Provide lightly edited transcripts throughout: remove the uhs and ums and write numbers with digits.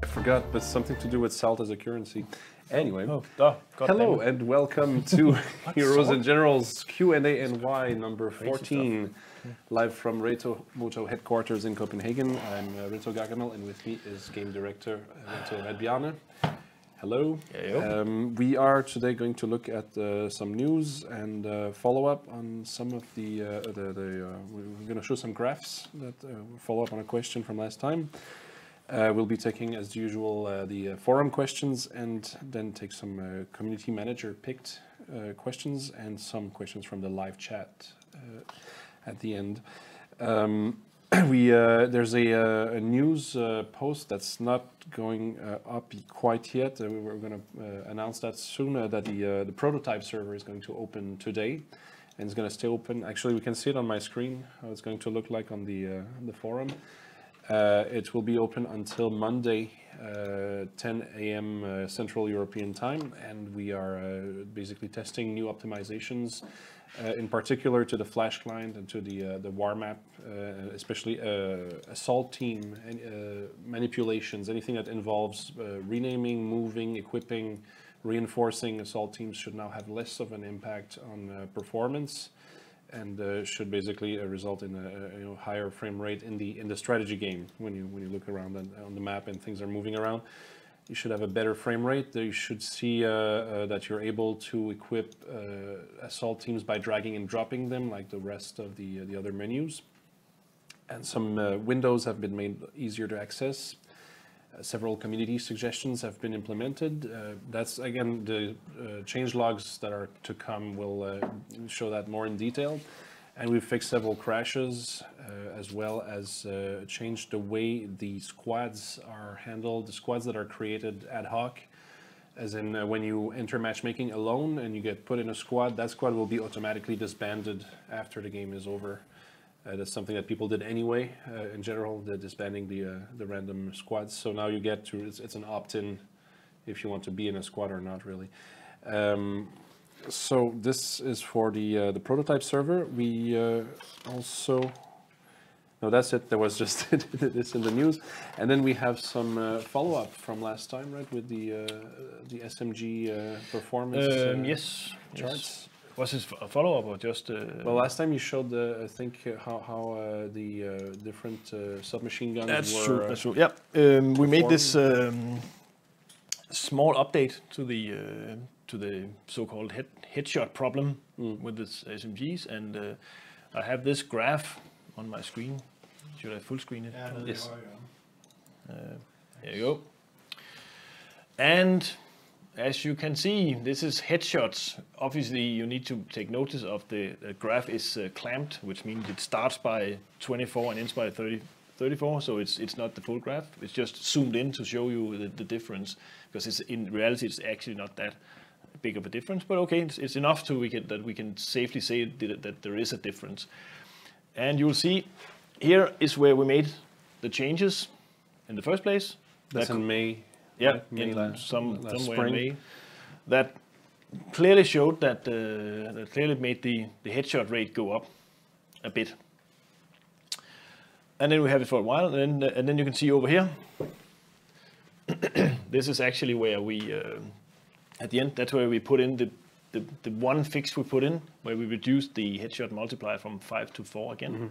I forgot, but something to do with salt as a currency. Anyway, hello and welcome to Heroes and Generals Q&A and Y number 14, live from Reto Moto headquarters in Copenhagen. I'm Reto.Gargamel, and with me is game director Reto.RedBjarne. Hello. We are today going to look at some news and follow up on some of we're going to show some graphs that follow up on a question from last time. We'll be taking, as usual, the forum questions and then take some community manager picked questions and some questions from the live chat at the end. There's a news post that's not going up quite yet. We're going to announce that soon, that the prototype server is going to open today and it's going to stay open. Actually, we can see it on my screen, how it's going to look like on the forum. It will be open until Monday, 10 a.m. Central European time, and we are basically testing new optimizations, in particular to the Flash client and to the war map, especially assault team manipulations. Anything that involves renaming, moving, equipping, reinforcing assault teams should now have less of an impact on performance, and should basically result in a higher frame rate in the strategy game. When you look around on the map and things are moving around, you should have a better frame rate. You should see that you're able to equip assault teams by dragging and dropping them, like the rest of the other menus. And some windows have been made easier to access. Several community suggestions have been implemented. That's, again, the change logs that are to come will show that more in detail. And we've fixed several crashes, as well as changed the way the squads are handled, the squads that are created ad hoc. As in, when you enter matchmaking alone and you get put in a squad, that squad will be automatically disbanded after the game is over. That's something that people did anyway, in general, disbanding the random squads. So now you get to, it's an opt-in if you want to be in a squad or not, really. So this is for the prototype server. We also, no, that's it. There was just this in the news. And then we have some follow-up from last time, right, with the SMG performance yes, charts. Yes. Was this a follow-up or just? Well, last time you showed I think how the different submachine guns were. True. That's true. Yeah, we made this small update to the so-called headshot problem with the SMGs, and I have this graph on my screen. Should I full screen it? Yes. There you go. And as you can see, this is headshots. Obviously, you need to take notice of the graph is clamped, which means it starts by 24 and ends by 34. So it's not the full graph. It's just zoomed in to show you the difference, because in reality it's actually not that big of a difference. But okay, it's enough that we can safely say that there is a difference. And you'll see here is where we made the changes in the first place. That's in May. Yeah, somewhere spring. In May. That clearly showed that clearly made the headshot rate go up a bit. And then we have it for a while, and then you can see over here. This is actually where we, at the end, that's where we put in the one fix we put in, where we reduced the headshot multiplier from 5 to 4 again. Mm-hmm.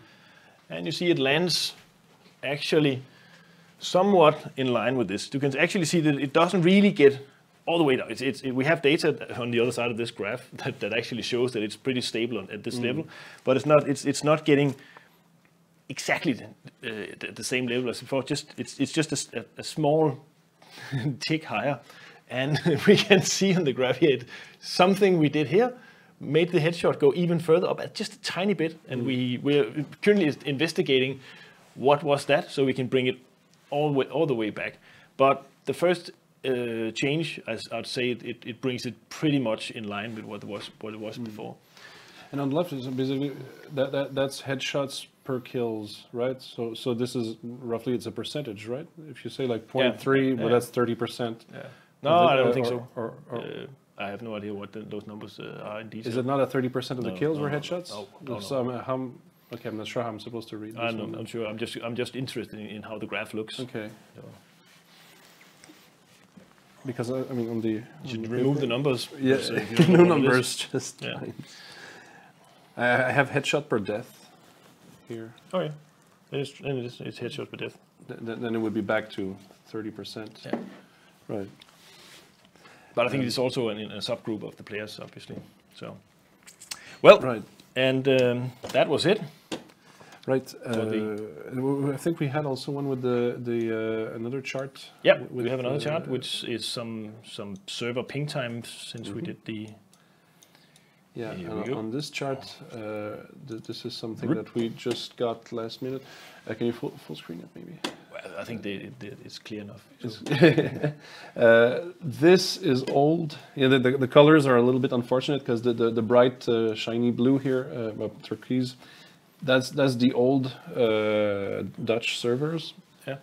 And you see it lands actually somewhat in line with this. You can actually see that it doesn't really get all the way down. We have data on the other side of this graph that actually shows that it's pretty stable at this level, but it's not getting exactly the same level as before. It's just a small tick higher, and we can see on the graph here something we did here made the headshot go even further up, just a tiny bit, and we're currently investigating what was that, so we can bring it all the way back. But the first change, as I'd say, it brings it pretty much in line with what it was before. And on the left is basically that's headshots per kills, right? So this is roughly, it's a percentage, right? If you say like 0.3, well, that's 30%. Yeah. No, I don't think so. I have no idea what those numbers are in detail. Is it not a 30% of the kills were headshots? No. Okay, I'm not sure how I'm supposed to read this. I'm sure. I'm just interested in how the graph looks. Okay. because I mean on the You should remove the numbers. yeah so if you don't know no what it numbers, is. just Yeah. lines. I have headshot per death here. Oh yeah, it's headshot per death. Then it would be back to 30%. Yeah. Right. But I think it's also a subgroup of the players, obviously. So, well, Right. and that was it. Right. I think we had also one with the another chart. Yeah, we have another chart, which is some server ping time since we did the. Yeah, Here and we go. on this chart, this is something that we just got last minute. Can you full screen it maybe? Well, I think it's clear enough. This is old. Yeah, the colors are a little bit unfortunate because the bright shiny blue here, turquoise, that's the old Dutch servers. Yeah.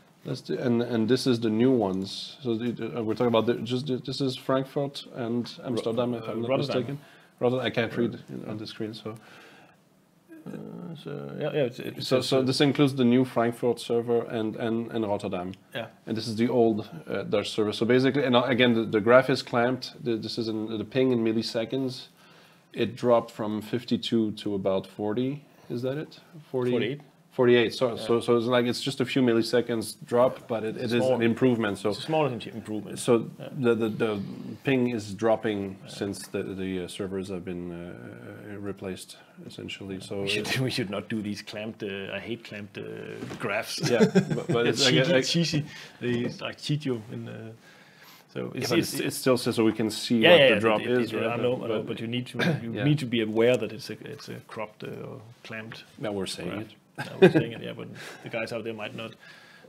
And this is the new ones. So we're talking about this is Frankfurt and Amsterdam, if I'm not Rotterdam. mistaken. Rotterdam, I can't read on the screen, so. So this includes the new Frankfurt server and Rotterdam. Yeah. And this is the old Dutch server. So basically, and again, the graph is clamped. This is the ping in milliseconds. It dropped from 52 to about 40. Is that it? 48. 48. So it's like it's just a few milliseconds drop, but it is an improvement. So It's a small improvement. so the ping is dropping since the servers have been replaced essentially. So We should not do these clamped. I hate clamped graphs. yeah, but it's cheesy. They like cheat you in. So it still says so we can see yeah, what yeah, the drop is, right? I know, but you need to need to be aware that it's a cropped or clamped. Now we're saying graph. it. I was saying it, yeah, but the guys out there might not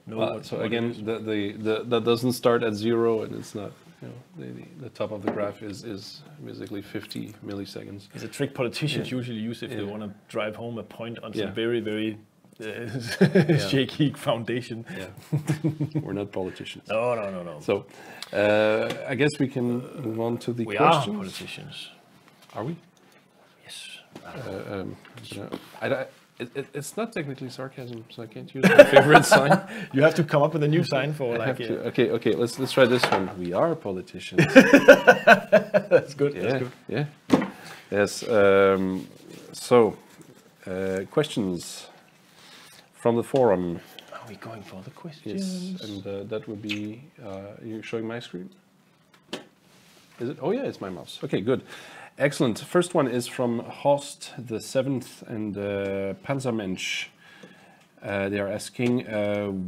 know. So what again, it is. that doesn't start at 0, and it's not. You know, the top of the graph is basically 50 milliseconds. It's a trick politicians usually use if they want to drive home a point on some very, very shaky foundation. Yeah, we're not politicians. No. So I guess we can move on to the We questions. are politicians. Are we? Yes. It's not technically sarcasm, so I can't use my favorite sign. You have to come up with a new sign for like. Okay. Let's try this one. We are politicians. That's good. Yeah, That's good. yeah. Yes. So, questions from the forum. Are we going for the questions? Yes, and that would be. You're showing my screen. Is it? Oh yeah, it's my mouse. Okay, good. Excellent. First one is from Horst the 7th and Panzermensch. They are asking,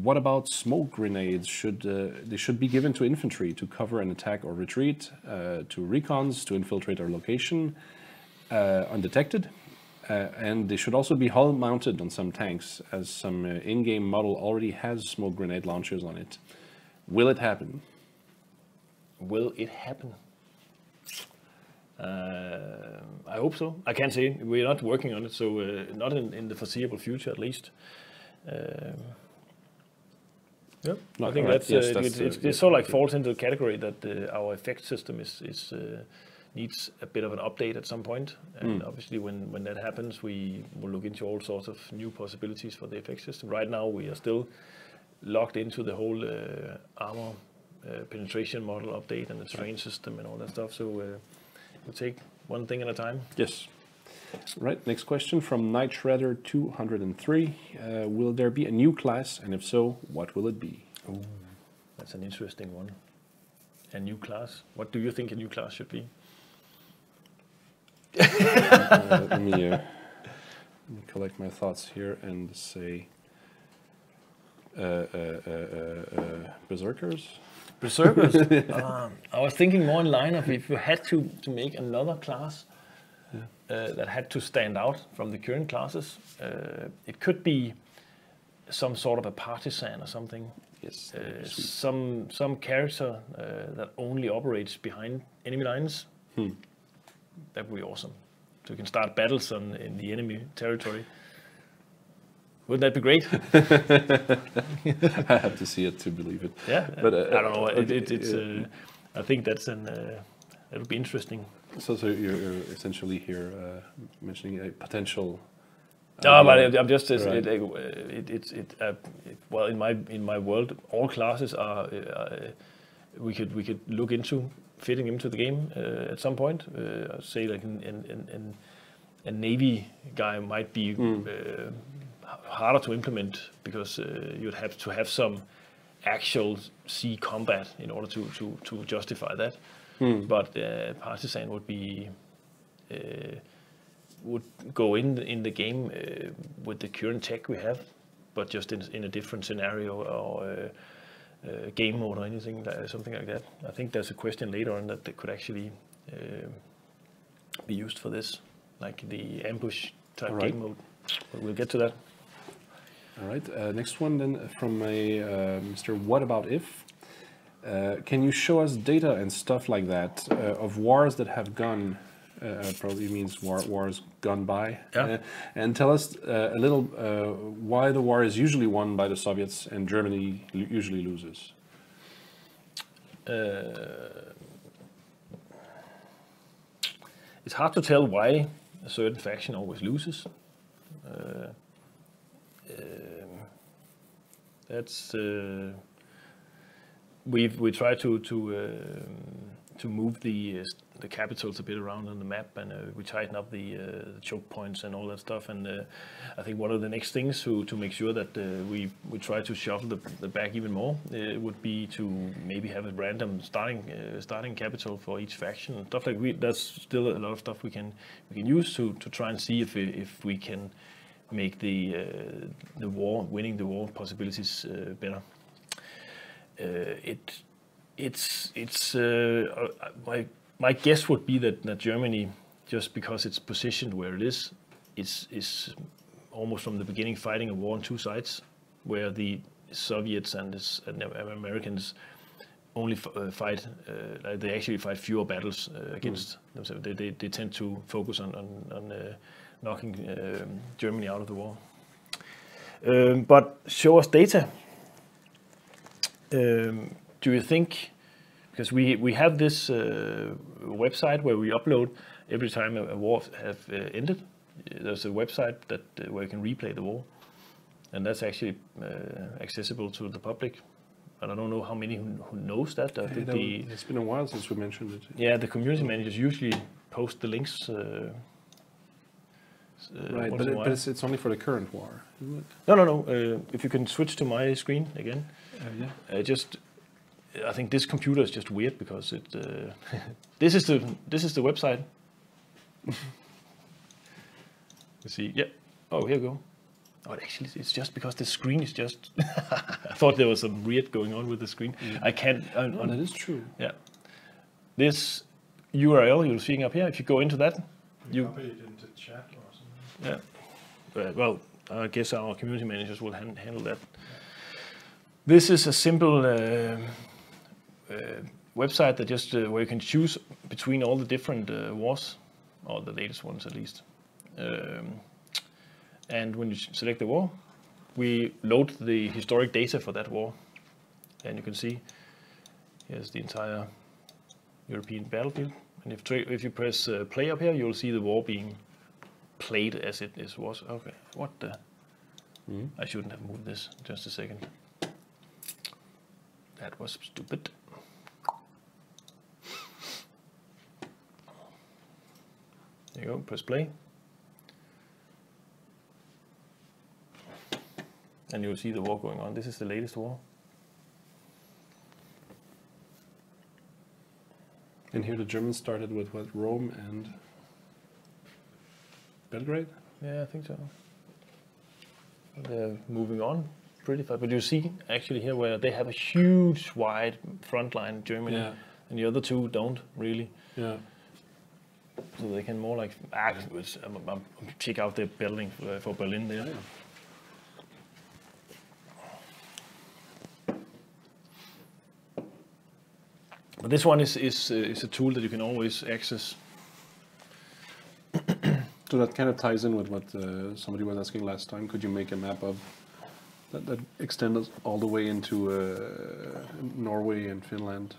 what about smoke grenades? They should be given to infantry to cover an attack or retreat, to recons to infiltrate our location undetected, and they should also be hull mounted on some tanks, as some in-game model already has smoke grenade launchers on it. Will it happen? Will it happen? I hope so. I can't say. We're not working on it, so not in the foreseeable future, at least. Yeah, I think right. that's, Yes, it sort of like falls into the category that our effect system is needs a bit of an update at some point. And obviously, when that happens, we will look into all sorts of new possibilities for the effect system. Right now, we are still locked into the whole armor penetration model update and the terrain system and all that stuff. So we'll take one thing at a time. Yes. Right, next question from Night Shredder 203. Will there be a new class, and if so, what will it be? Ooh, that's an interesting one. A new class? What do you think a new class should be? Let me collect my thoughts here and say Berserkers? Berserkers? I was thinking more in line of if you had to make another class that had to stand out from the current classes. It could be some sort of a partisan or something. Yes. Some character that only operates behind enemy lines. That would be awesome. So you can start battles in the enemy territory. Wouldn't that be great? I have to see it to believe it. Yeah, but I don't know. It's. I think that's it'll be interesting. So you're essentially here mentioning a potential. No, but I'm just Right. well in my world, all classes are we could look into fitting into the game at some point. Say like a Navy guy might be harder to implement because you'd have to have some actual sea combat in order to justify that. But Partisan would go in the game with the current tech we have, but just in a different scenario or game mode or anything, something like that. I think there's a question later on that could actually be used for this, like the ambush type game mode. But we'll get to that. All right. Next one then from a Mr. What About If? Can you show us data and stuff like that of wars that have gone? Probably means wars gone by. Yeah. And tell us a little why the war is usually won by the Soviets and Germany usually loses. It's hard to tell why a certain faction always loses. That's we try to move the capitals a bit around on the map, and we tighten up the choke points and all that stuff. And I think one of the next things to make sure that we try to shuffle the back even more would be to maybe have a random starting capital for each faction and stuff like. That's still a lot of stuff we can use to try and see if we can make winning the war possibilities better. My guess would be that Germany, just because it's positioned where it is almost from the beginning fighting a war on two sides, where the Soviets and Americans only fight. They actually fight fewer battles against themselves. They tend to focus on knocking Germany out of the war. But show us data. Do you think, because we have this website where we upload every time a war have ended. There's a website where you can replay the war, and that's actually accessible to the public. And I don't know how many who knows that. I think it's been a while since we mentioned it. Yeah, the community managers usually post the links. Right, but it's only for the current war, isn't it? No. If you can switch to my screen again. I think this computer is just weird because it. This is the website. Let's see. Yeah. Oh, here we go. Oh, actually, it's just because the screen is just. I thought there was some weird going on with the screen. I can't. No, that is true. Yeah. This URL you're seeing up here. If you go into that, you copy it into chat or something. Yeah. Well, I guess our community managers will handle that. This is a simple website that just where you can choose between all the different wars, or the latest ones at least. And when you select the war, we load the historic data for that war, and you can see here's the entire European battlefield. And if you press play up here, you'll see the war being played as it was. Okay, what the? I shouldn't have moved this. Just a second. That was stupid. There you go, press play. And you'll see the war going on. This is the latest war. And here the Germans started with what, Rome and Belgrade? Yeah, I think so. They're moving on pretty fast. But you see actually here where they have a huge wide front line, Germany, and the other two don't really. Yeah. So they can more like check out the building for Berlin there. Yeah. But this one is a tool that you can always access. So that kind of ties in with what somebody was asking last time. Could you make a map of that extends all the way into Norway and Finland?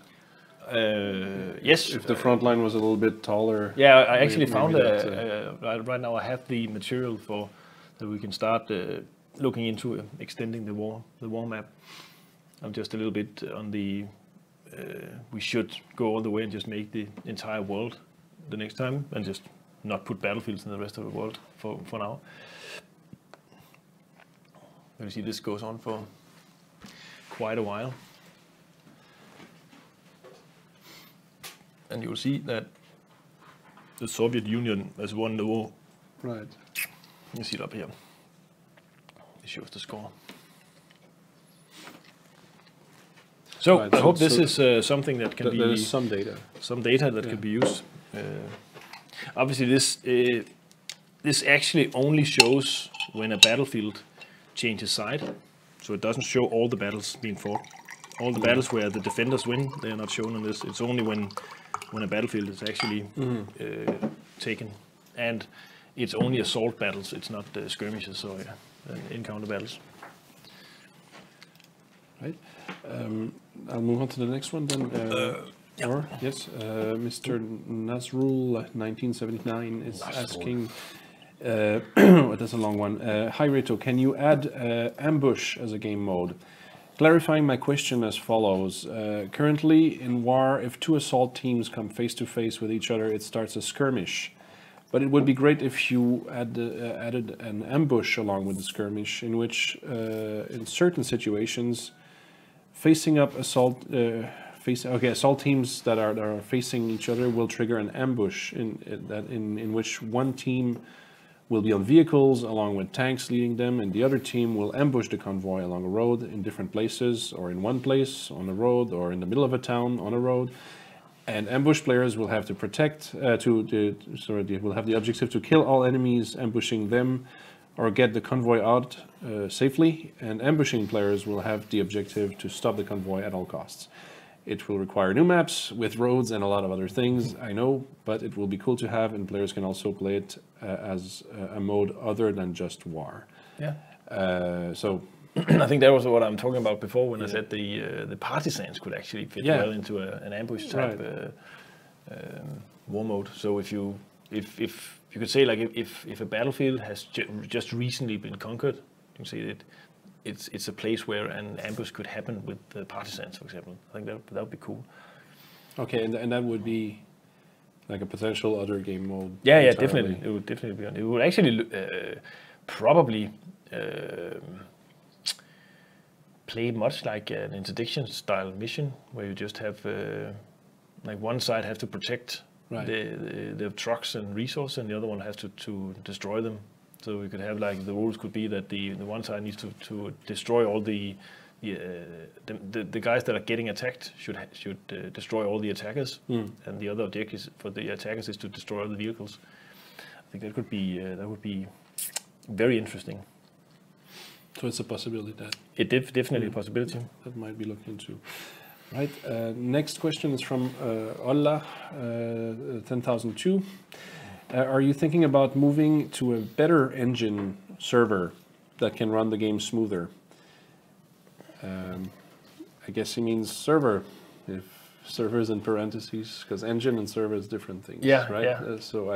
Yes. If the front line was a little bit taller. Yeah, I actually found right now I have the material for that we can start looking into extending the war map. I'm just a little bit on the we should go all the way and just make the entire world the next time, and just not put battlefields in the rest of the world for now. You see, this goes on for quite a while. And you'll see that the Soviet Union has won the war. Right. You see it up here. It shows the score. So Right, I so- hope this so is something that can There be is some data. that can be used. Obviously, this actually only shows when a battlefield changes side, so it doesn't show all the battles being fought. All the battles where the defenders win, they are not shown on this. It's only when a battlefield is actually taken, and it's only assault battles. It's not skirmishes or encounter battles. Right. I'll move on to the next one then. Or yes, Mr. Nasrul 1979 is asking. That's a long one. Hi Reto, can you add ambush as a game mode? Clarifying my question as follows. Currently in war, if two assault teams come face to face with each other, it starts a skirmish. But it would be great if you added an ambush along with the skirmish, in which, in certain situations, facing up assault teams that are facing each other will trigger an ambush in which one team will be on vehicles along with tanks leading them, and the other team will ambush the convoy along a road in different places, or in one place on a road, or in the middle of a town on a road. And ambush players will have to protect, they will have the objective to kill all enemies ambushing them, or get the convoy out safely. And ambushing players will have the objective to stop the convoy at all costs. It will require new maps with roads and a lot of other things, I know, but it will be cool to have, and players can also play it as a mode other than just war. Yeah. So I think that was what I'm talking about before when I said the partisans could actually fit well into an ambush type war mode. So if you could say, like, if a battlefield has just recently been conquered, you can say that it's a place where an ambush could happen with the partisans, for example. I think that would be cool. okay, and that would be like a potential other game mode. Yeah, entirely. definitely. It would definitely be on. It would actually probably play much like an interdiction style mission, where you just have like one side have to protect the trucks and resources, and the other one has to destroy them. So we could have, like, the rules could be that the one side needs to destroy all the guys that are getting attacked should destroy all the attackers, and the other objective for the attackers is to destroy all the vehicles. I think that would be very interesting. So it's a possibility that Definitely a possibility. that might be looked into. Right. Next question is from Olla 10,002. Are you thinking about moving to a better engine server that can run the game smoother? I guess he means server, if server is in parentheses, because engine and server is different things. Yeah, right. yeah. So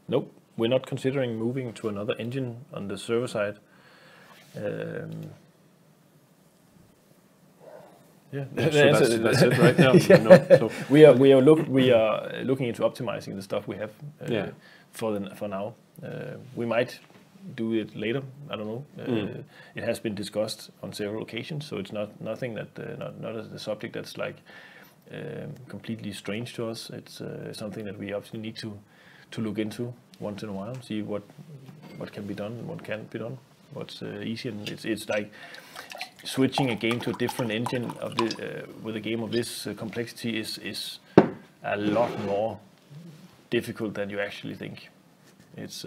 Nope, we're not considering moving to another engine on the server side. Yeah, so that's it right now. Yeah. No, so we are looking into optimizing the stuff we have for now. We might do it later. I don't know. It has been discussed on several occasions, so it's nothing that not a subject that's like completely strange to us. It's something that we obviously need to look into once in a while, see what can be done and what can't be done, what's easy. And it's like switching a game to a different engine with a game of this complexity is a lot more difficult than you actually think. It's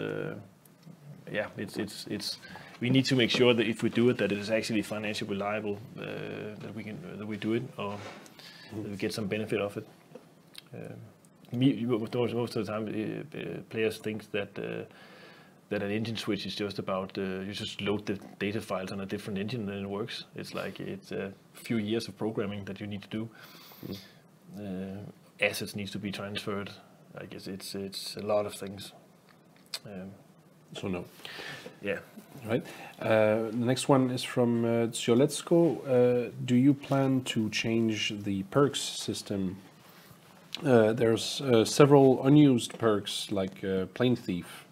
we need to make sure that if we do it, that it is actually financially reliable, that we do it, or that we get some benefit of it. Most of the time, players think that an engine switch is just about you just load the data files on a different engine and it works. It's like it's a few years of programming that you need to do. Assets needs to be transferred. I guess it's a lot of things. So no. Yeah. Right. The next one is from Tzioletsko. Do you plan to change the perks system? There's several unused perks like Plane Thief.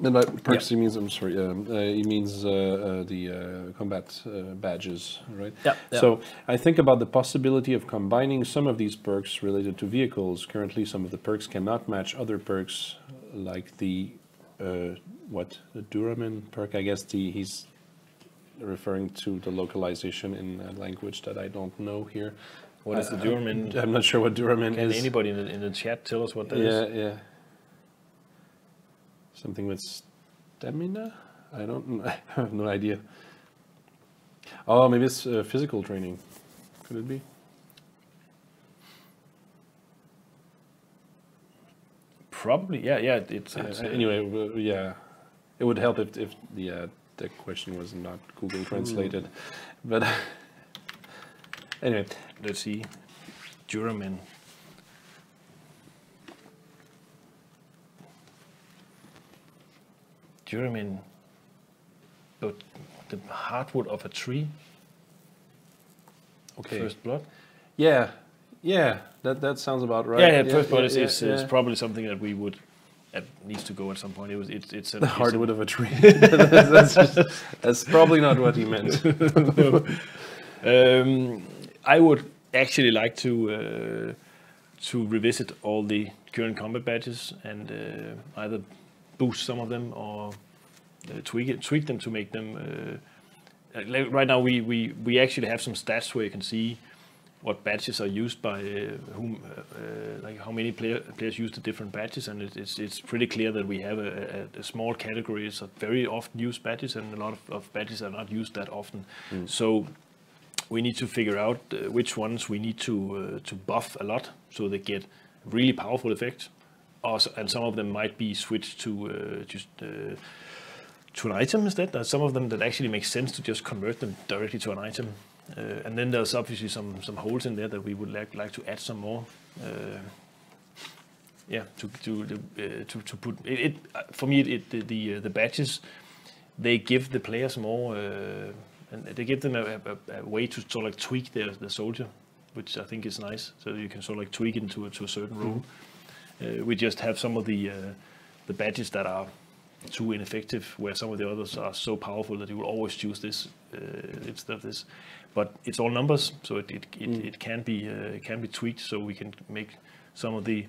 And by perks he means, I'm sorry, he means the combat badges, right? Yeah. So I think about the possibility of combining some of these perks related to vehicles. Currently, some of the perks cannot match other perks, like the the Duramin perk. I guess he's referring to the localization in a language that I don't know here. What is the Duramin? I'm not sure what Duramin is. Can anybody in the chat tell us what that is? Yeah. Something with stamina? I have no idea. Oh, maybe it's physical training. Could it be? Probably, yeah. It's anyway, yeah. It would help if the question was not Google translated. But anyway, let's see. Duramin. Duramin, but the hardwood of a tree. Okay. First blood. Yeah, that sounds about right. Yeah, first blood is probably something that we would needs to go at some point. It's the hardwood of a tree. that's probably not what he meant. No. I would actually like to revisit all the current combat badges and either boost some of them or tweak them to make them. Right now, we actually have some stats where you can see what badges are used by whom, like how many players use the different badges, and it's pretty clear that we have a small categories of very often used badges, and a lot of badges are not used that often. So we need to figure out which ones we need to buff a lot, so they get really powerful effects. And some of them might be switched to to an item instead. There's some of them that actually make sense to just convert them directly to an item. And then there's obviously some holes in there that we would like to add some more. To put it. For me, the badges, they give the players more, and they give them a way to sort of like tweak the soldier, which I think is nice. So you can sort of like tweak it to a certain role. We just have some of the badges that are too ineffective, where some of the others are so powerful that you will always choose this instead of this. But it's all numbers, so it can be tweaked, so we can make some of the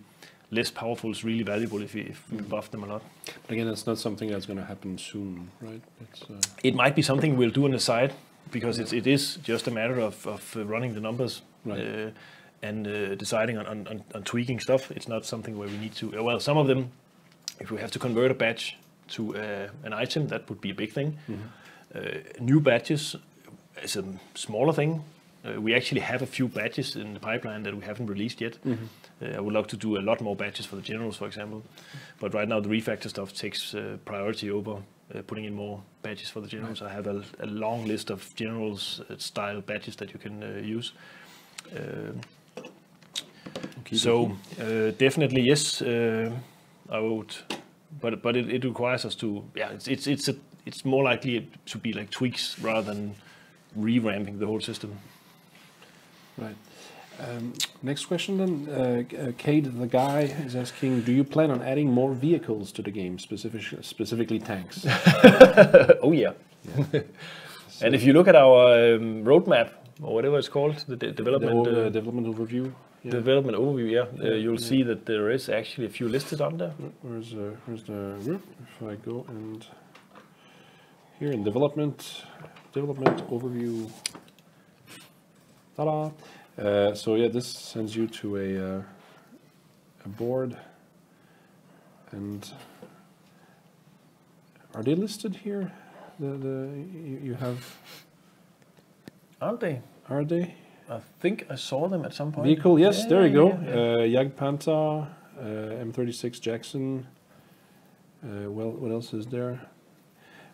less powerfuls really valuable if we buff them a lot. But again, it's not something that's going to happen soon, right? It might be something we'll do on the side, because it is just a matter of running the numbers. Right. And deciding on tweaking stuff. It's not something where we need to. Well, some of them, if we have to convert a badge to an item, that would be a big thing. New badges is a smaller thing. We actually have a few badges in the pipeline that we haven't released yet. I would like to do a lot more badges for the generals, for example. But right now, the refactor stuff takes priority over putting in more badges for the generals. Right. I have a long list of generals style badges that you can use. So definitely yes, I would, but it requires us to it's more likely to be like tweaks rather than revamping the whole system. Right. Next question then, Cade the guy is asking, do you plan on adding more vehicles to the game, specifically tanks? Oh yeah. And if you look at our roadmap, or whatever it's called, the development overview. Yeah. Development overview, you'll see that there is actually a few listed on there. Where's the group? If I go and here in development overview. Ta-da! So yeah, this sends you to a board, and are they listed here? You have. Aren't they? Are they? I think I saw them at some point. Vehicle, yes, there you go. Jagdpanther, M36 Jackson. Well, what else is there?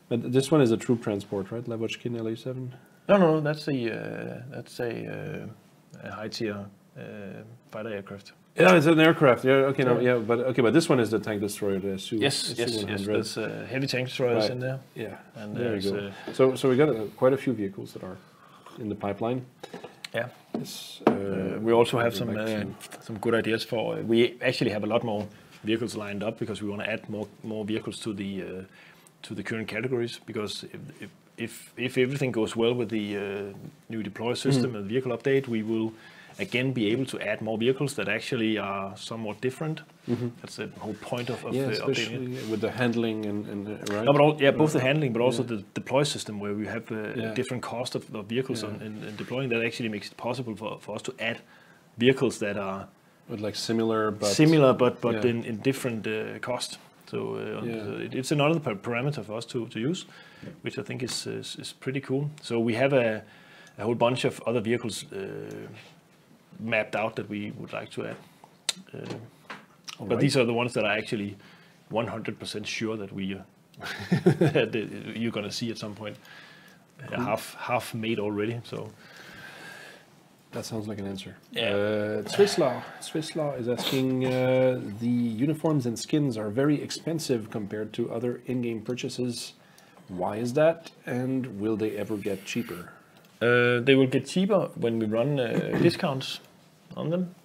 But this one is a troop transport, right? Lavochkin LA7. No, that's a high tier fighter aircraft. Yeah, it's an aircraft. Yeah, okay, no, yeah, but this one is the tank destroyer, the Su. Yes. There's heavy tank destroyers in there. Yeah, And there you go. So we got quite a few vehicles that are in the pipeline. Yeah. Yes, we also have some good ideas for. We actually have a lot more vehicles lined up because we want to add more vehicles to the current categories. Because if everything goes well with the new deploy system and vehicle update, we will again be able to add more vehicles that actually are somewhat different. That's the whole point of especially with the handling and right. No, but both the handling, but also the deploy system where we have different cost of vehicles in deploying. That actually makes it possible for us to add vehicles that are like similar, but in different cost. So it's another parameter for us to use, which I think is pretty cool. So we have a whole bunch of other vehicles mapped out that we would like to add. But these are the ones that are actually 100% sure that we that you're going to see at some point. Half made already. So that sounds like an answer. Yeah. Swisslaw is asking, the uniforms and skins are very expensive compared to other in-game purchases. Why is that? And will they ever get cheaper? They will get cheaper when we run discounts on them.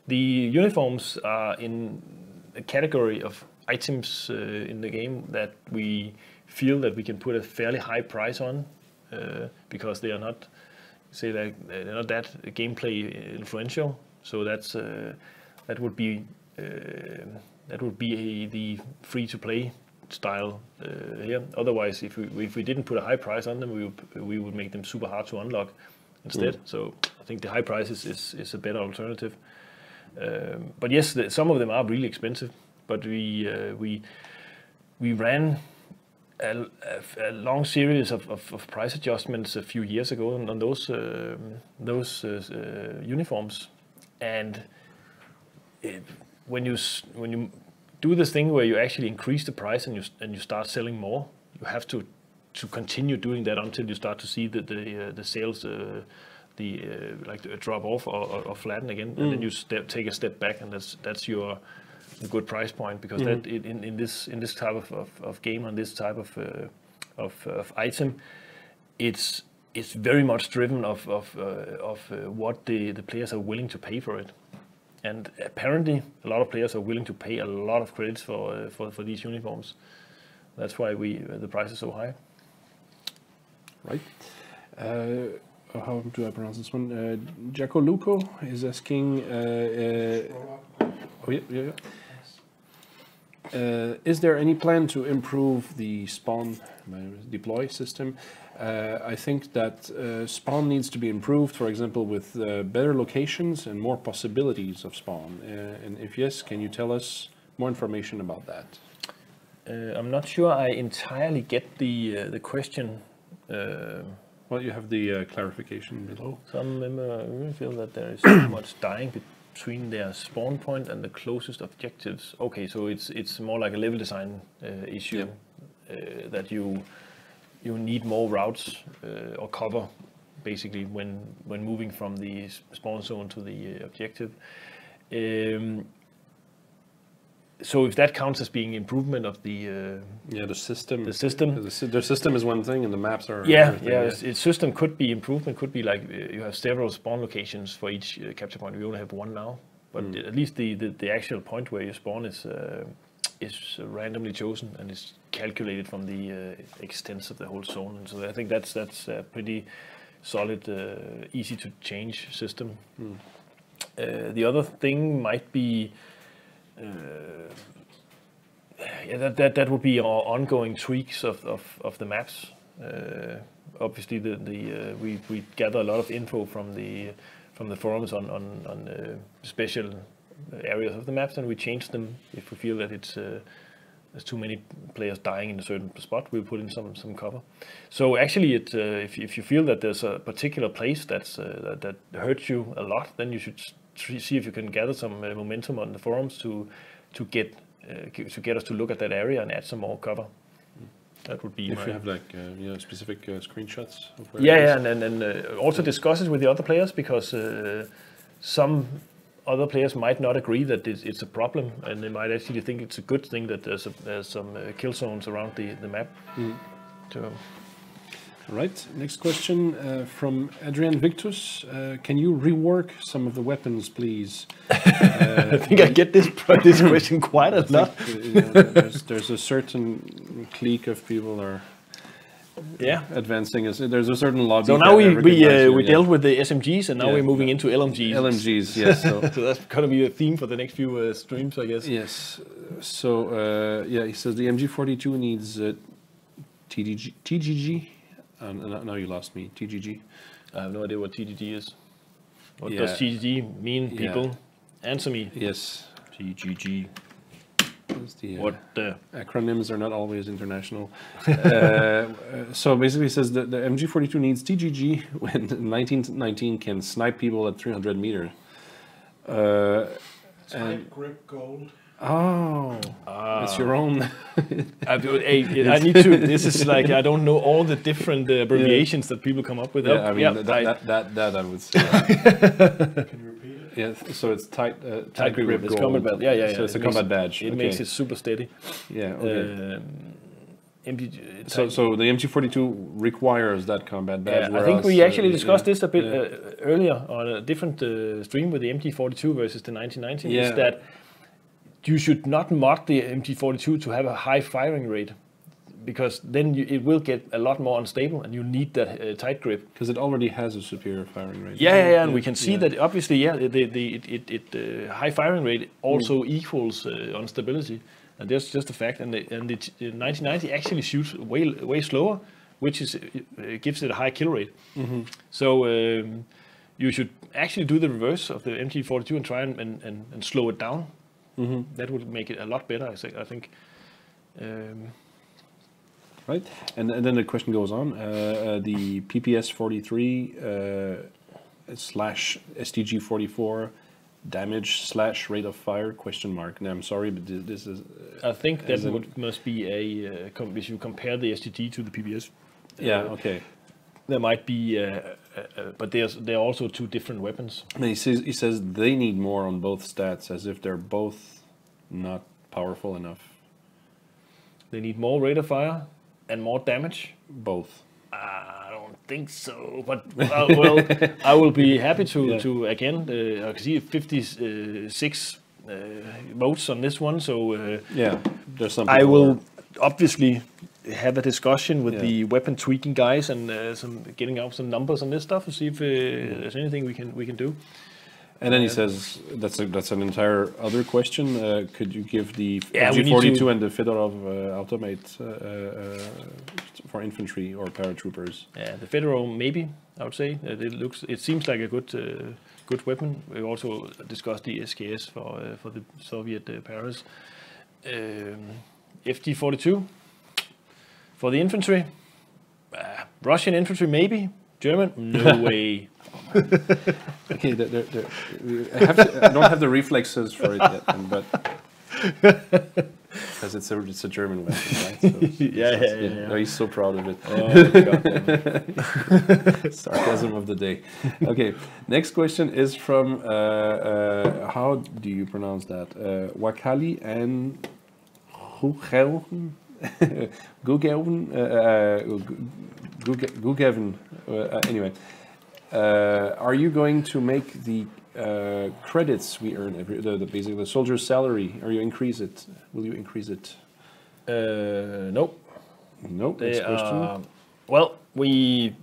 The uniforms are in a category of items in the game that we feel that we can put a fairly high price on because they are not, they're not that gameplay influential. So that would be the free-to-play style here. Otherwise, if we didn't put a high price on them, we would make them super hard to unlock instead. So I think the high price is a better alternative. But yes, some of them are really expensive. But we ran a long series of price adjustments a few years ago on those uniforms, and when you do this thing where you actually increase the price and you start selling more, you have to continue doing that until you start to see the sales drop off or flatten again, and then you take a step back, and that's your good price point, because that in this type of game, on this type of item, it's very much driven of what the players are willing to pay for it. And apparently, a lot of players are willing to pay a lot of credits for these uniforms. That's why the price is so high. Right. How do I pronounce this one? Jaco Luco is asking. Is there any plan to improve the spawn deploy system? I think that spawn needs to be improved, for example, with better locations and more possibilities of spawn. And if yes, can you tell us more information about that? I'm not sure I entirely get the question. Well, you have the clarification below. Some members really feel that there is so much dying between their spawn point and the closest objectives. Okay, so it's more like a level design issue, that you need more routes or cover, basically, when moving from the spawn zone to the objective. So if that counts as being improvement of the system. The system. The system is one thing, and the maps are. Its system could be improvement. Could be like you have several spawn locations for each capture point. We only have one now, but at least the actual point where you spawn is randomly chosen and is calculated from the extents of the whole zone. And so I think that's a pretty solid, easy to change system. The other thing might be. That would be our ongoing tweaks of the maps. Obviously, we gather a lot of info from the forums on special areas of the maps, and we change them if we feel that there's too many players dying in a certain spot. We'll put in some cover. So actually, if you feel that there's a particular place that hurts you a lot, then you should see if you can gather some momentum on the forums to get us to look at that area and add some more cover. That would be if you have like specific screenshots of and also discuss it with the other players, because some other players might not agree that it's a problem, and they might actually think it's a good thing that there's some kill zones around the map. So. Right. Next question from Adrian Victus. Can you rework some of the weapons, please? I think I get this question quite a lot. There's a certain clique of people are advancing. There's a certain lobby. So now we dealt with the SMGs, and now we're moving into LMGs. LMGs, yes. So that's going to be a theme for the next few streams, I guess. Yes. So he says the MG42 needs TGG. Now you lost me. TGG. I have no idea what TGG is. What does TGG mean, people? Answer me. Yes. TGG. What the acronyms are not always international. So basically, it says that the MG42 needs TGG when 1919 can snipe people at 300 meters. And grip gold. Oh, it's your own. I need to. This is like I don't know all the different abbreviations that people come up with. Yeah, I mean that I would say. Can you repeat it? Yeah, so it's tight grip. It's combat badge. Yeah. So it's a combat badge. It makes it super steady. Yeah. Okay. So the MG42 requires that combat badge. Yeah, I think we actually discussed this a bit earlier on a different stream with the MG42 versus the 1919. Is that you should not mod the MG42 to have a high firing rate, because then it will get a lot more unstable, and you need that tight grip. Because it already has a superior firing rate. And we can see that obviously, the high firing rate also equals instability, and that's just a fact. And the 1990 actually shoots way slower, which gives it a high kill rate. So you should actually do the reverse of the MG42 and try and slow it down. That would make it a lot better, I think. Right, and then the question goes on. The PPS 43 / STG 44 damage / rate of fire ? Now I'm sorry, but this is. I think that must be if you compare the STG to the PPS. Okay. There might be, but there are also two different weapons. And he says they need more on both stats, as if they're both not powerful enough. They need more rate of fire and more damage. Both. I don't think so, but well, I will be happy to again. I can see 56 votes on this one, so there's some. I will obviously have a discussion with the weapon tweaking guys and getting out some numbers on this stuff to see if there's anything we can do. And then he says that's an entire other question. Could you give the MG42 and the Fedorov automate for infantry or paratroopers? Yeah, the Fedorov maybe, I would say. It seems like a good weapon. We also discussed the SKS for the Soviet Paras. FG42 for the infantry. Russian infantry maybe. German no way. Okay, I don't have the reflexes for it yet, but because it's a German weapon, right? So yeah. No, he's so proud of it. God. Sarcasm of the day. Okay, next question is from how do you pronounce that? Wakali and Gugeven. Anyway. Are you going to make the credits we earn basically the soldier's salary? Will you increase it? Nope. Nope. Next question. Well, we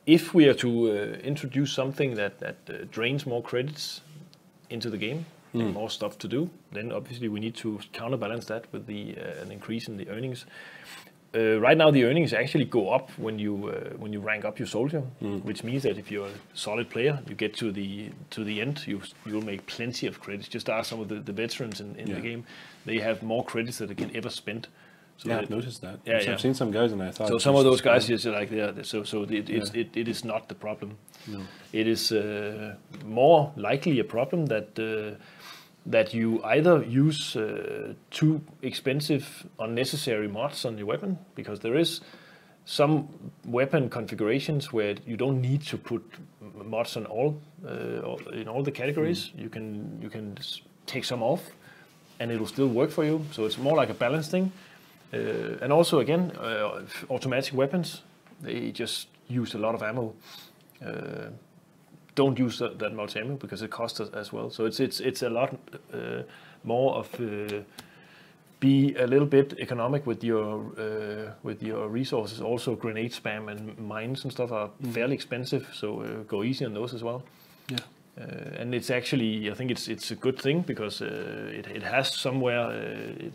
if we are to introduce something that drains more credits into the game and more stuff to do, then obviously we need to counterbalance that with an increase in the earnings. Right now, the earnings actually go up when you rank up your soldier, which means that if you're a solid player, you get to the end, you'll make plenty of credits. Just ask some of the veterans in the game; they have more credits than they can ever spend. So I've noticed that. Yeah, I've seen some guys, and I thought. So some of those guys is like it is not the problem. No. It is more likely a problem that you either use too expensive, unnecessary mods on your weapon, because there is some weapon configurations where you don't need to put mods on in all the categories. You can take some off, and it will still work for you. So it's more like a balance thing. And also again, automatic weapons, they just use a lot of ammo. Don't use that much ammo because it costs us as well. So it's a lot more of be a little bit economic with your resources. Also, grenade spam and mines and stuff are fairly expensive, so go easy on those as well. Yeah. And it's actually, I think it's a good thing because it has somewhere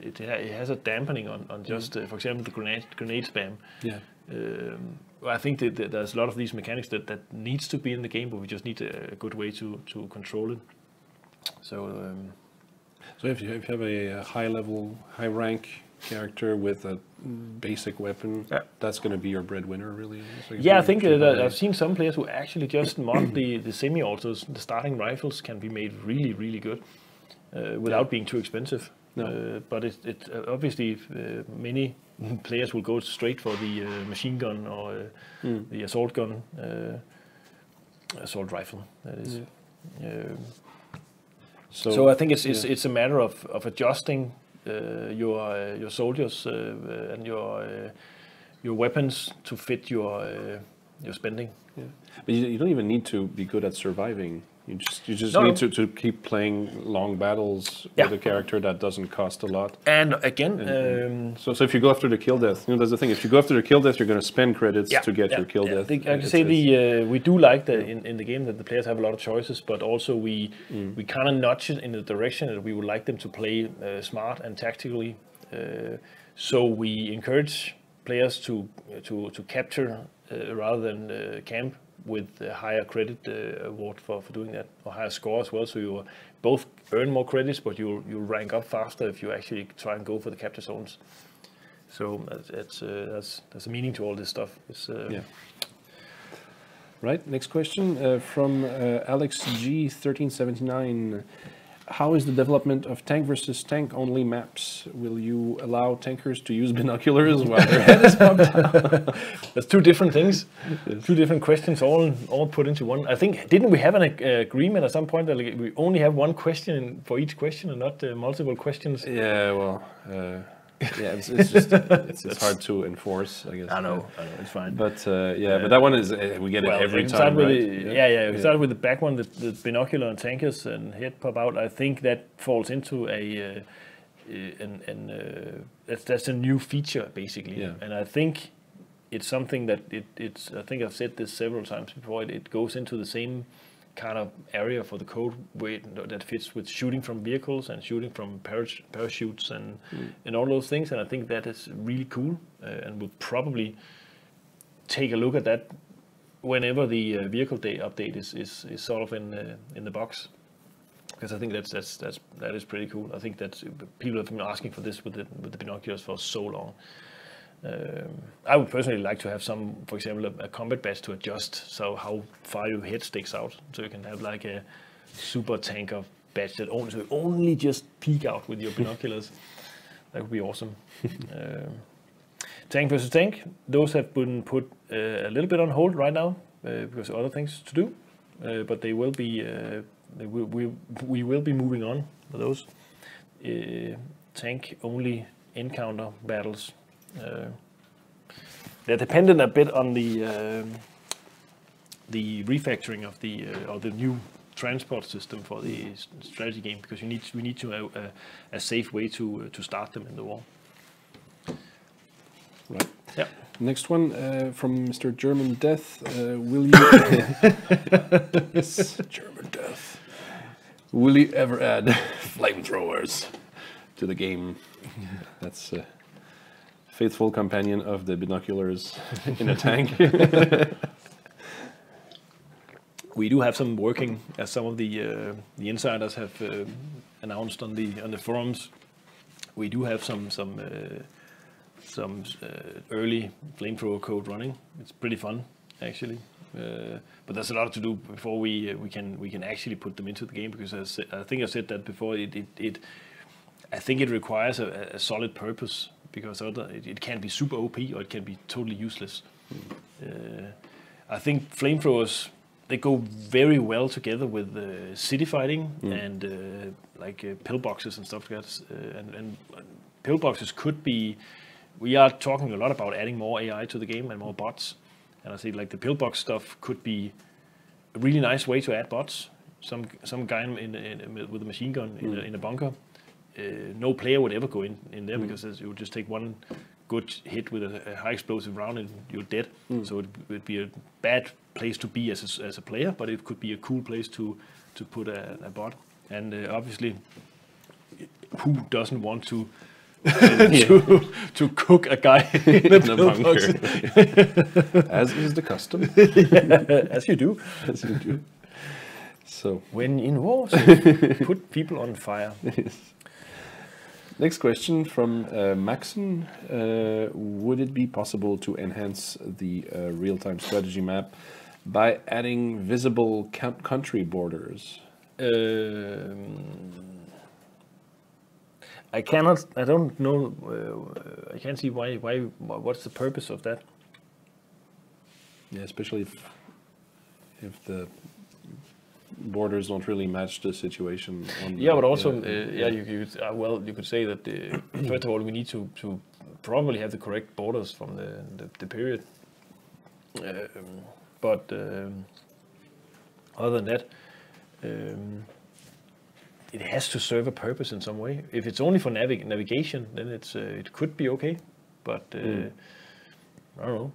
it has a dampening on just for example the grenade spam. Yeah. I think that there's a lot of these mechanics that needs to be in the game, but we just need a good way to control it. So. So if you have a high level, high rank character with a basic weapon, that's going to be your breadwinner, really. So yeah, I think I've seen some players who actually just mod the semi-autos. The starting rifles can be made really, really good without being too expensive. No. But it obviously many players will go straight for the machine gun or the assault gun, assault rifle. That is. Yeah. So I think it's a matter of adjusting your soldiers and your weapons to fit your spending. Yeah. But you don't even need to be good at surviving. You just need to keep playing long battles with a character that doesn't cost a lot. And again, so if you go after the kill death, that's the thing. If you go after the kill death, you're going to spend credits to get your kill death. I can say we do like in the game that the players have a lot of choices, but also we kind of nudge it in the direction that we would like them to play smart and tactically. So we encourage players to capture rather than camp, with a higher credit award for doing that, or higher score as well. So you both earn more credits, but you'll rank up faster if you actually try and go for the capture zones. So that's a meaning to all this stuff. Right. Next question from Alex G 1379. How is the development of tank versus tank only maps? Will you allow tankers to use binoculars while their head is bumped out? That's two different things, two different questions, all put into one. I think, didn't we have an agreement at some point that we only have one question for each question and not multiple questions? Yeah, well, it's just it's hard to enforce, I guess. I know, it's fine. But but that one is we get it every time, right? We start with the back one, the binocular and tankers and head pop out. I think that falls into that's a new feature basically, and I think it's something that it's. I think I've said this several times before. It goes into the same kind of area for the code that fits with shooting from vehicles and shooting from parachutes and all those things, and I think that is really cool, and we'll probably take a look at that whenever the vehicle day update is sort of in the box, because I think that is pretty cool. I think that people have been asking for this with the binoculars for so long. I would personally like to have some, for example, a combat badge to adjust so how far your head sticks out. So you can have like a super tanker badge that only just peek out with your binoculars. That would be awesome. Tank versus tank, those have been put a little bit on hold right now because of other things to do. But they will be. We will be moving on with those tank only encounter battles. They're dependent a bit on the refactoring of the new transport system for the strategy game, because we need to have a safe way to start them in the war. Right. Yeah. Next one from Mr. German Death. Will you? Yes, German Death. Will you ever add flamethrowers to the game? That's a faithful companion of the binoculars in a tank. We do have some working, as some of the insiders have announced on the forums. We do have some early flamethrower code running. It's pretty fun, actually. But there's a lot to do before we can actually put them into the game, because I think I said that before. I think it requires a solid purpose, because it can be super OP or it can be totally useless. I think flamethrowers they go very well together with city fighting and pillboxes and stuff like that. And pillboxes could be. We are talking a lot about adding more AI to the game and more bots. And I think like the pillbox stuff could be a really nice way to add bots. Some guy with a machine gun in a bunker. No player would ever go in there because you would just take one good hit with a high explosive round and you're dead. So it would be a bad place to be as a player, but it could be a cool place to put a bot. And obviously, who doesn't want to cook a guy in a bunker? As is the custom. As you do. As you do. So when in war, put people on fire. Yes. Next question from Maxon. Would it be possible to enhance the real-time strategy map by adding visible country borders? I cannot. I don't know. I can't see why. What's the purpose of that? Yeah, especially if the borders don't really match the situation. But also, you could say that first of all, we need to probably have the correct borders from the period. But other than that, it has to serve a purpose in some way. If it's only for navigation, then it could be okay. But I don't know.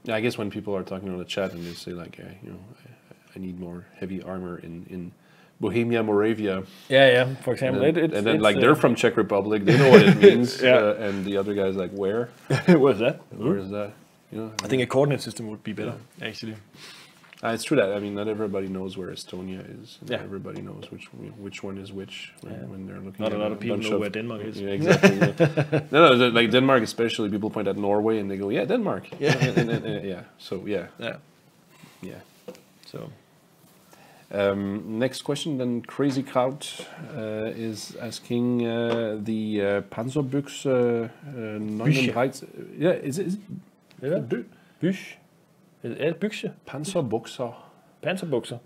Yeah, I guess when people are talking on the chat and they say like, I need more heavy armor in Bohemia, Moravia. Yeah. For example, and then they're from Czech Republic, they know what it means. And the other guy's like, where? Where's that? Where is that? I think a coordinate system would be better, actually. It's true that not everybody knows where Estonia is. Yeah. Everybody knows which one is which when they're looking. Not a lot of people know where Denmark is. Yeah, exactly. No, like Denmark especially. People point at Norway and they go, yeah, Denmark. Yeah. Yeah. So yeah. So. Next question then. Crazy Kraut is asking the Panzerbüchse 39. Yeah, is it? Yeah. Büch. Bukser? Panzerbukser. Panzerbukser.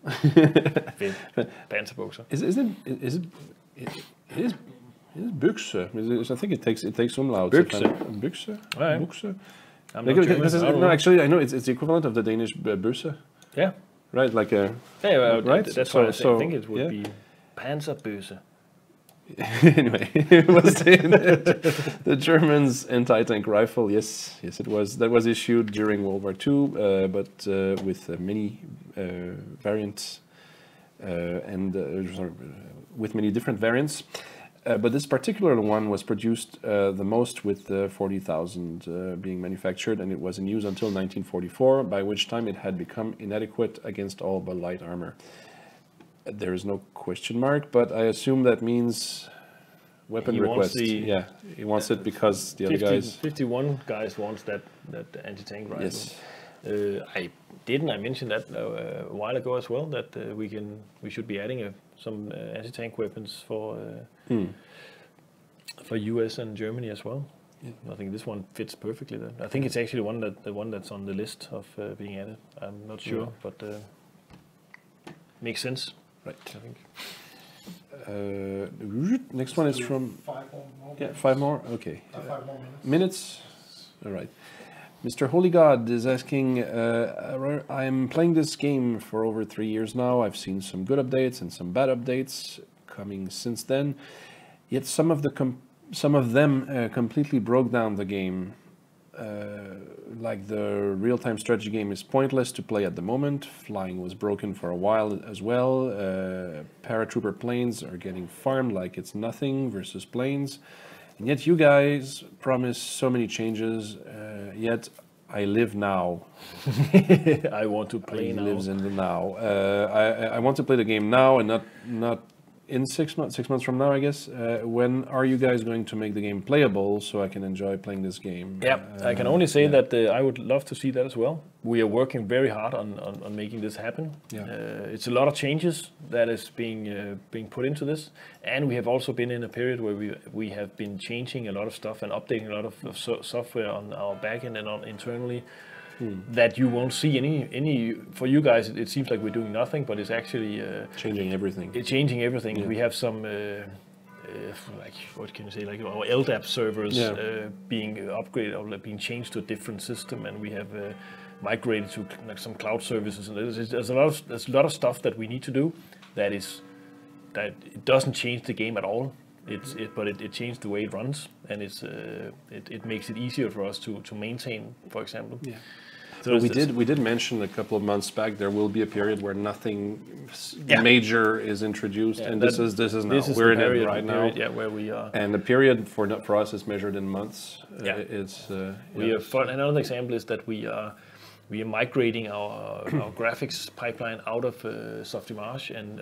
Fedt. Panzerbukser. Is it Bukser? I think it takes umlaut. Bukser. Bukser. No, actually, I know it's the equivalent of the Danish Bøsse. Yeah. Right, like a. Yeah, right. That's why I think it would be Panzerböse. Anyway, it was the Germans' anti-tank rifle. Yes, it was. That was issued during World War II, but with many variants with many different variants. But this particular one was produced the most with 40,000 being manufactured, and it was in use until 1944, by which time it had become inadequate against all but light armor. There is no question mark, but I assume that means weapon request. He wants it because the other guys. 51 guys wants that anti-tank rifle. Yes. I mentioned that a while ago as well, that we should be adding some anti-tank weapons for US and Germany as well. Yeah. I think this one fits perfectly there. I think it's actually the one that's on the list of being added. I'm not sure, but makes sense. Right. I think. Next one is from. 5 more. Yeah, 5 more. Okay. 5 more minutes. Minutes. All right. Mr. Holy God is asking. I'm playing this game for over 3 years now. I've seen some good updates and some bad updates coming since then. Yet some of them completely broke down the game. Like the real-time strategy game is pointless to play at the moment. Flying was broken for a while as well. Paratrooper planes are getting farmed like it's nothing versus planes. And yet you guys promise so many changes, yet I live now. I want to play now. He lives in the now. I want to play the game now and not in 6 months. 6 months from now, I guess. When are you guys going to make the game playable so I can enjoy playing this game? Yeah, I can only say that I would love to see that as well. We are working very hard on making this happen. Yeah. It's a lot of changes that is being put into this, and we have also been in a period where we have been changing a lot of stuff and updating a lot of software on our backend and internally that you won't see any. For you guys, it seems like we're doing nothing, but it's actually changing everything. It's changing everything. Yeah. We have some like what can you say, like our LDAP servers being upgraded or being changed to a different system, and we have migrated to like some cloud services. And there's a lot of stuff that we need to do that it doesn't change the game at all. But it changed the way it runs, and it makes it easier for us to maintain, for example. Yeah. So we did mention a couple of months back there will be a period where nothing major is introduced, and this is now we're in it right now. Yeah, where we are. And the period for us is measured in months. Another example is that we are migrating our graphics pipeline out of Softimage and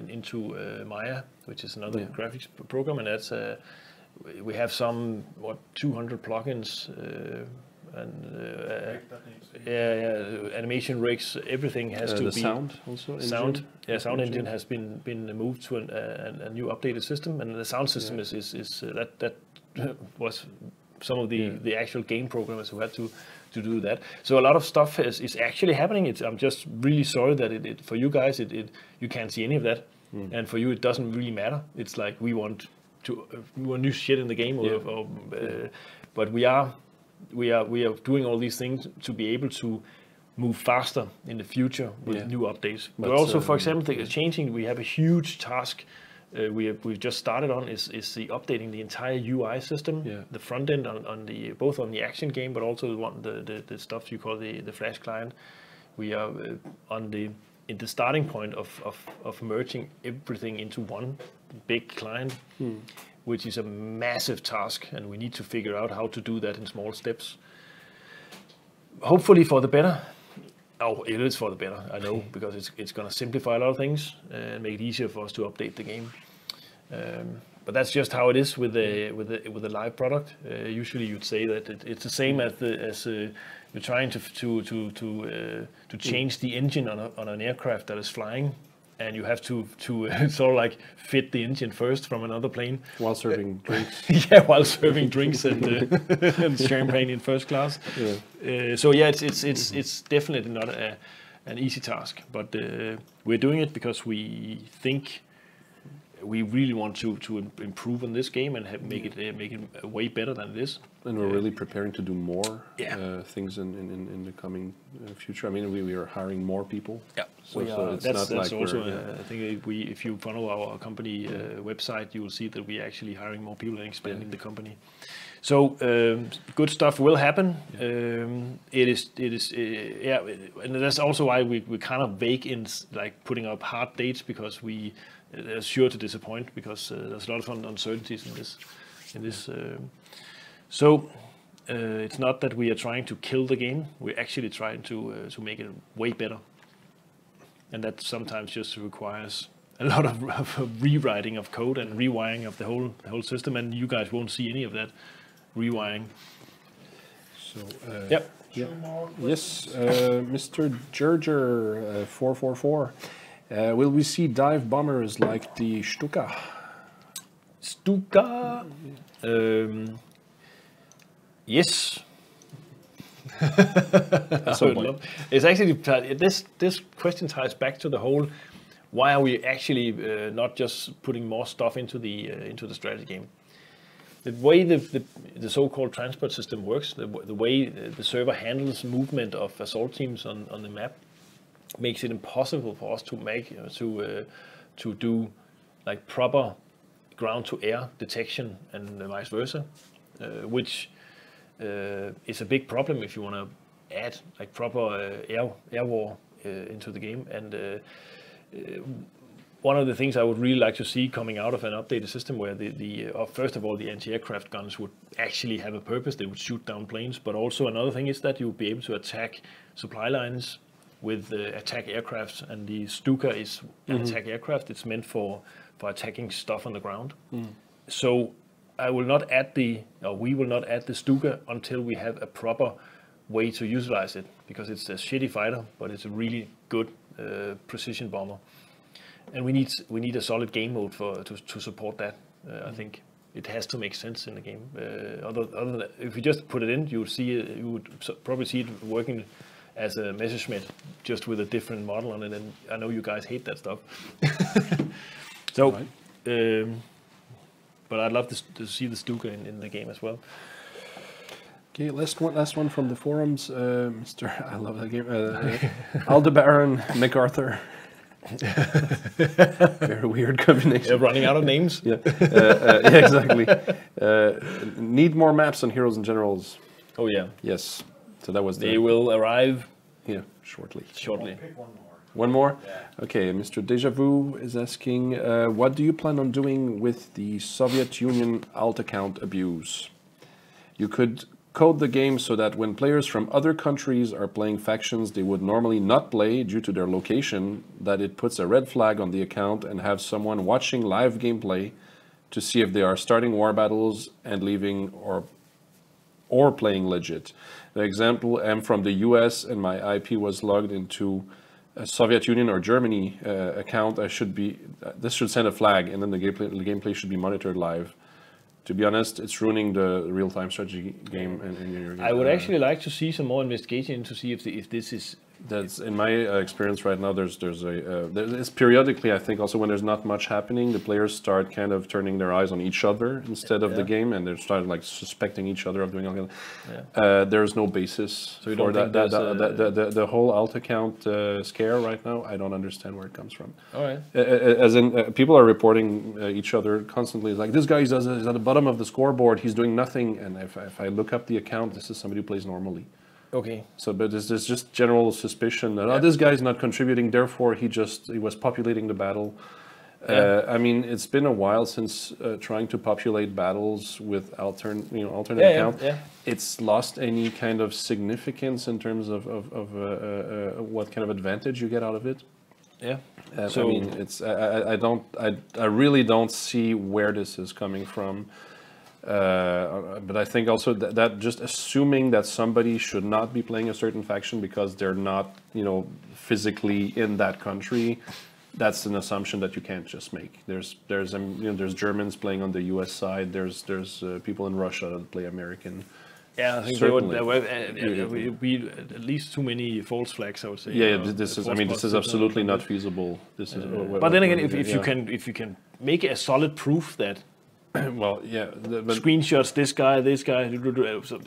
into Maya, which is another graphics program, and that's we have some 200 plugins and animation rigs. Everything has to be sound also. Sound engine has been moved to a new updated system, and the sound system is that was some of the actual game programmers who had to do that. So a lot of stuff is actually happening. I'm just really sorry that for you guys you can't see any of that, and for you it doesn't really matter. It's like we want new shit in the game, but we are doing all these things to be able to move faster in the future with new updates. But also, for example, changing. We have a huge task. We've just started on is the updating the entire UI system, the front end on both on the action game, but also the stuff you call the Flash client. We are in the starting point of merging everything into one big client, which is a massive task, and we need to figure out how to do that in small steps. Hopefully for the better. Oh, it is for the better, I know, because it's going to simplify a lot of things and make it easier for us to update the game. But that's just how it is with the live product. Usually, you'd say that it's the same as you're trying to change the engine on an aircraft that is flying, and you have to sort of like fit the engine first from another plane while serving drinks. While serving drinks and champagne in first class. So it's definitely not an easy task, but we're doing it because we think we really want to improve on this game and make it way better than it is. And we're really preparing to do more things in the coming future. I mean, we are hiring more people. Yeah, so it's that's not like also. I think if you follow our company website, you will see that we're actually hiring more people and expanding the company. So good stuff will happen. It is, and that's also why we're kind of vague in like putting up hard dates, because they're sure to disappoint, because there's a lot of uncertainties in this. So it's not that we are trying to kill the game. We're actually trying to make it way better, and that sometimes just requires a lot of rewriting of code and rewiring of the whole system. And you guys won't see any of that rewiring. So Yes, Mr. Gerger 444. Will we see dive bombers like the Stuka? Stuka? Yes. It's actually this question ties back to the whole. Why are we actually not just putting more stuff into the strategy game? The way the so-called transport system works, the way the server handles movement of assault teams on the map, makes it impossible for us to do like proper ground-to-air detection and vice versa, which is a big problem if you want to add like proper air war into the game. And one of the things I would really like to see coming out of an updated system, where first of all, the anti-aircraft guns would actually have a purpose. They would shoot down planes. But also another thing is that you would be able to attack supply lines with attack aircrafts. And the Stuka is an attack aircraft. It's meant for attacking stuff on the ground. So we will not add the Stuka until we have a proper way to utilize it, because it's a shitty fighter, but it's a really good precision bomber. And we need a solid game mode to support that, I think. it has to make sense in the game. Other than if you just put it in, you would probably see it working as a Messerschmitt, just with a different model on it. And I know you guys hate that stuff. So, but I'd love to see the Stuka in the game as well. Okay, last one from the forums. Mr. I love that game. Aldebaran MacArthur. Very weird combination. Running out of names. Yeah, yeah, exactly. Need more maps on Heroes and Generals. Oh yeah. Yes. So that was. They will arrive. Yeah, shortly. Pick one more. One more? Yeah. Okay, Mr. Deja Vu is asking, what do you plan on doing with the Soviet Union alt account abuse? You could code the game so that when players from other countries are playing factions they would normally not play due to their location, that it puts a red flag on the account and have someone watching live gameplay to see if they are starting war battles and leaving or playing legit. The example, I'm from the US and my IP was logged into a Soviet Union or Germany account. This should send a flag, and then the gameplay should be monitored live. To be honest, it's ruining the real-time strategy game. I would actually like to see some more investigation to see if this is. That's in my experience right now. It's periodically, I think, also when there's not much happening, the players start kind of turning their eyes on each other instead of the game, and they start like suspecting each other of doing all that. There's no basis so you for don't that. think The whole alt account scare right now, I don't understand where it comes from. All right. As in, people are reporting each other constantly. It's like, this guy is at the bottom of the scoreboard, he's doing nothing, and if I look up the account, this is somebody who plays normally. Okay. So, but there's just general suspicion that this guy's not contributing, therefore he was populating the battle. I mean, it's been a while since trying to populate battles with alternate account. It's lost any kind of significance in terms of what kind of advantage you get out of it. Yeah. So I mean, it's I really don't see where this is coming from. But I think also that just assuming that somebody should not be playing a certain faction because they're not, physically in that country, that's an assumption that you can't just make. There's Germans playing on the U.S. side. There's people in Russia that play American. Yeah, I think there would be at least too many false flags, I would say. Yeah, this is absolutely not feasible. This is. But then again, if you can make a solid proof that. Well, yeah. But screenshots, this guy.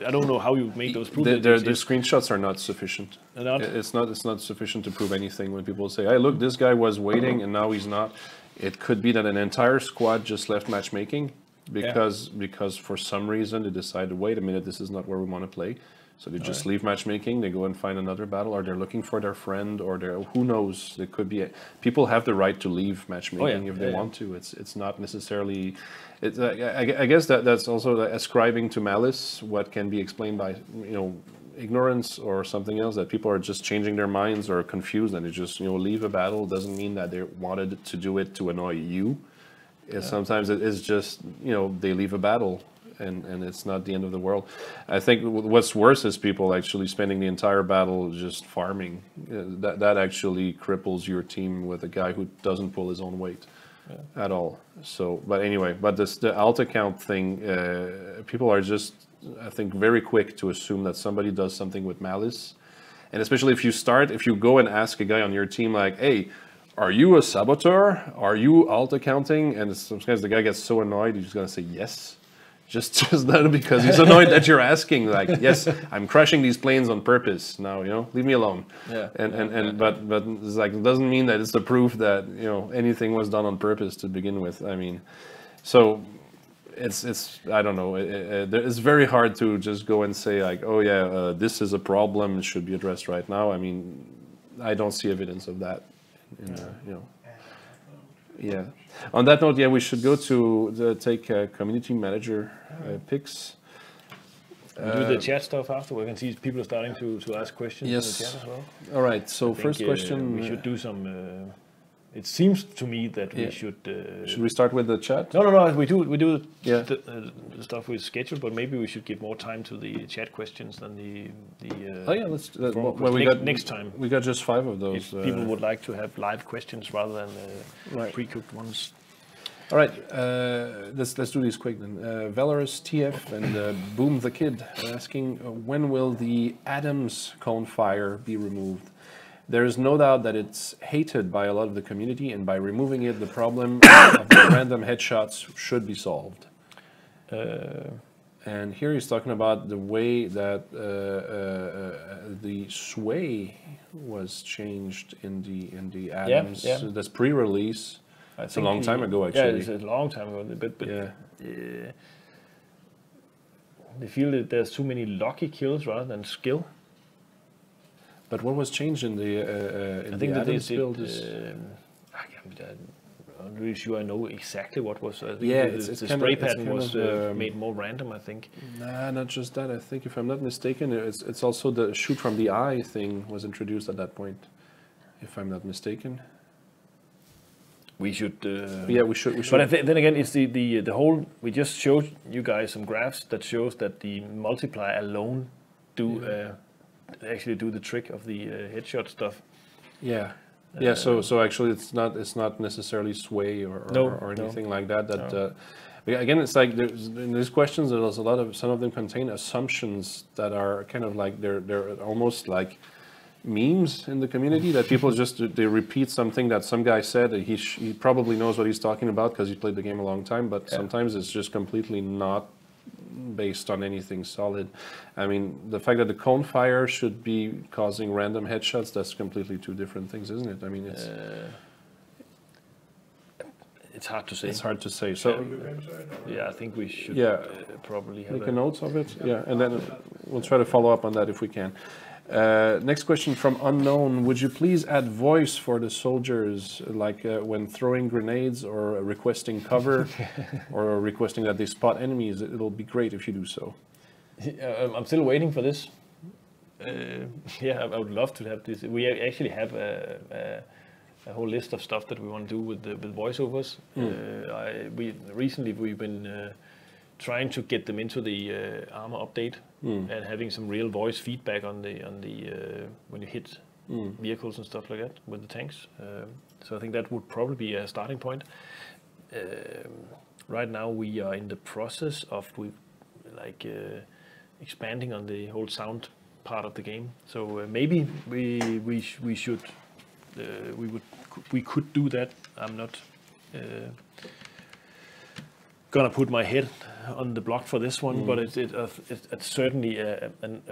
I don't know how you make those proof. The screenshots are not sufficient. It's not sufficient to prove anything. When people say, "Hey, look, this guy was waiting and now he's not," it could be that an entire squad just left matchmaking because for some reason they decided, wait a minute, this is not where we want to play. So they just leave matchmaking, they go and find another battle, or they're looking for their friend, or who knows. It could be people have the right to leave matchmaking if they want to. It's not necessarily. I guess that's also ascribing to malice what can be explained by ignorance or something else, that people are just changing their minds or confused and they just leave a battle. Doesn't mean that they wanted to do it to annoy you. Sometimes it is just they leave a battle. And it's not the end of the world. I think what's worse is people actually spending the entire battle just farming. That actually cripples your team with a guy who doesn't pull his own weight at all. So, but anyway, the alt account thing, people are just, I think, very quick to assume that somebody does something with malice. And especially if you go and ask a guy on your team like, hey, are you a saboteur? Are you alt accounting? And sometimes the guy gets so annoyed, he's going to say yes. Just not because he's annoyed that you're asking, like, yes, I'm crashing these planes on purpose. Now, leave me alone. Yeah. But it's like, it doesn't mean that it's the proof that anything was done on purpose to begin with. I mean, so it's I don't know. It's very hard to just go and say like, oh yeah, this is a problem. It should be addressed right now. I mean, I don't see evidence of that. Yeah. On that note, we should go to take community manager picks. We do the chat stuff after. We can see people are starting to ask questions in the chat as well. All right. So first question. We should do some. It seems to me that we should. Should we start with the chat? No. We do the stuff we scheduled, but maybe we should give more time to the chat questions than the. Let's. Well, next time. We got just 5 of those. If people would like to have live questions rather than pre-cooked ones. All right, let's do these quick then. Valorous TF and Boom the Kid are asking, when will the Adams cone fire be removed? There is no doubt that it's hated by a lot of the community, and by removing it, the problem of the random headshots should be solved. And here he's talking about the way that the sway was changed in the Adams. Yeah. So that's pre-release. It's a long time ago, actually. Yeah, it's a long time ago. But Yeah. They feel that there's too many lucky kills rather than skill. But what was changed in the I think the that Adams they build did. is I'm not really sure I know exactly what was. I think Yeah, the it's the kind spray of- it's pattern kind was of, made more random, I think. nah, not just that. I think if I'm not mistaken, it's also the shoot from the eye thing was introduced at that point, if I'm not mistaken. We should. Yeah, we should. But then again, it's the whole. We just showed you guys some graphs that shows that the multiplier alone actually do the trick of the headshot stuff. Yeah. Yeah, so actually it's not necessarily sway or anything like that. Again, it's like in these questions there's a lot of, some of them contain assumptions that are kind of like they're almost like memes in the community, that people just they repeat something that some guy said. He probably knows what he's talking about because he played the game a long time, but sometimes it's just completely not based on anything solid. I mean, the fact that the cone fire should be causing random headshots, that's completely two different things, isn't it? I mean, It's hard to say. it's hard to say. So Yeah, I think we should probably have make a note of it. Yeah, and then we'll try to follow up on that if we can. Next question from Unknown. Would you please add voice for the soldiers, like when throwing grenades or requesting cover or requesting that they spot enemies? It'll be great if you do so. I'm still waiting for this. Yeah, I would love to have this. We actually have a whole list of stuff that we want to do with voiceovers. We've been trying to get them into the armor update and having some real voice feedback on the when you hit vehicles and stuff like that with the tanks. So I think that would probably be a starting point. Right now we are in the process of expanding on the whole sound part of the game. So maybe we could do that. I'm not gonna put my head on the block for this one, but it's certainly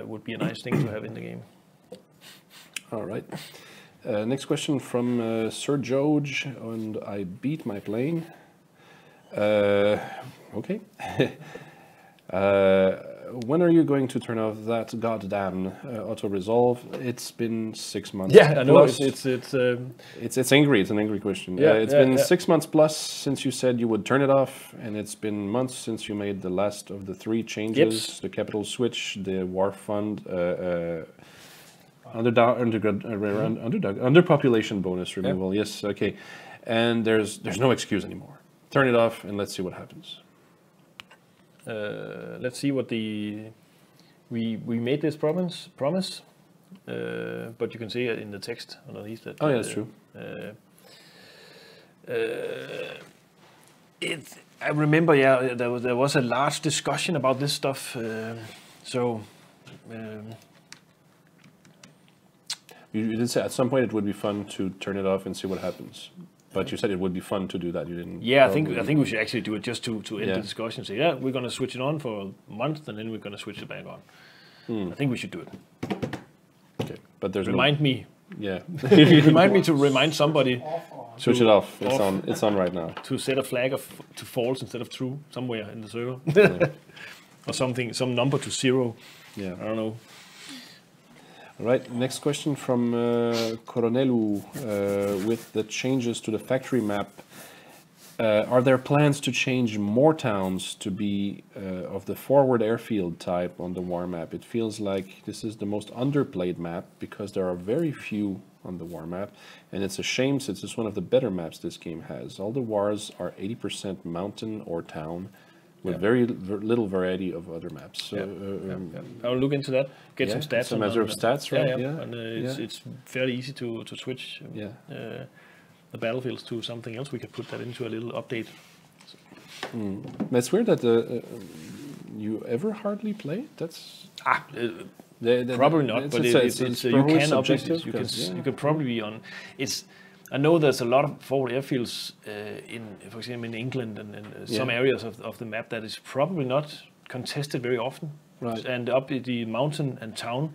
would be a nice thing to have in the game. All right. Next question from Sir George, and I beat my plane. Okay. When are you going to turn off that goddamn auto resolve? It's been 6 months. Yeah, I know. Plus. It's angry. It's an angry question. Yeah, it's been 6 months plus since you said you would turn it off, and it's been months since you made the last of the 3 changes: Yep. the capital switch, the war fund, underpopulation bonus removal. Yes, okay. And there's no excuse anymore. Turn it off and let's see what happens. Let's see what we made this promise, but you can see it in the text underneath that. Oh yeah, that's true. I remember, yeah, there was a large discussion about this stuff. You did say at some point it would be fun to turn it off and see what happens. But you said it would be fun to do that. You didn't. Yeah, I think we should actually do it just to end Yeah. the discussion. Say, yeah, we're going to switch it on for a month, and then we're going to switch it back on. I think we should do it. Okay, but there's Remind me. Yeah. Remind me to remind somebody Switch it off. It's Off. on. It's on right now. to set a flag to false instead of true somewhere in the circle, or something, some number to 0. Yeah. I don't know. All right. Next question from Coronelu. With the changes to the factory map, are there plans to change more towns to be of the forward airfield type on the war map? It feels like this is the most underplayed map because there are very few on the war map, and it's a shame since it's one of the better maps this game has. All the wars are 80% mountain or town, with very little variety of other maps. So, I'll look into that. Get some stats. It's a on matter of that. stats, right? Yeah. And it's fairly easy to switch Yeah. the battlefields to something else. We could put that into a little update That's weird that you ever hardly play it. That's Probably not, but it's you probably can obviously subjective, you could probably be on. It's I know there's a lot of forward airfields for example, in England and some areas of the map that is probably not contested very often. Right. And up in the mountain and town,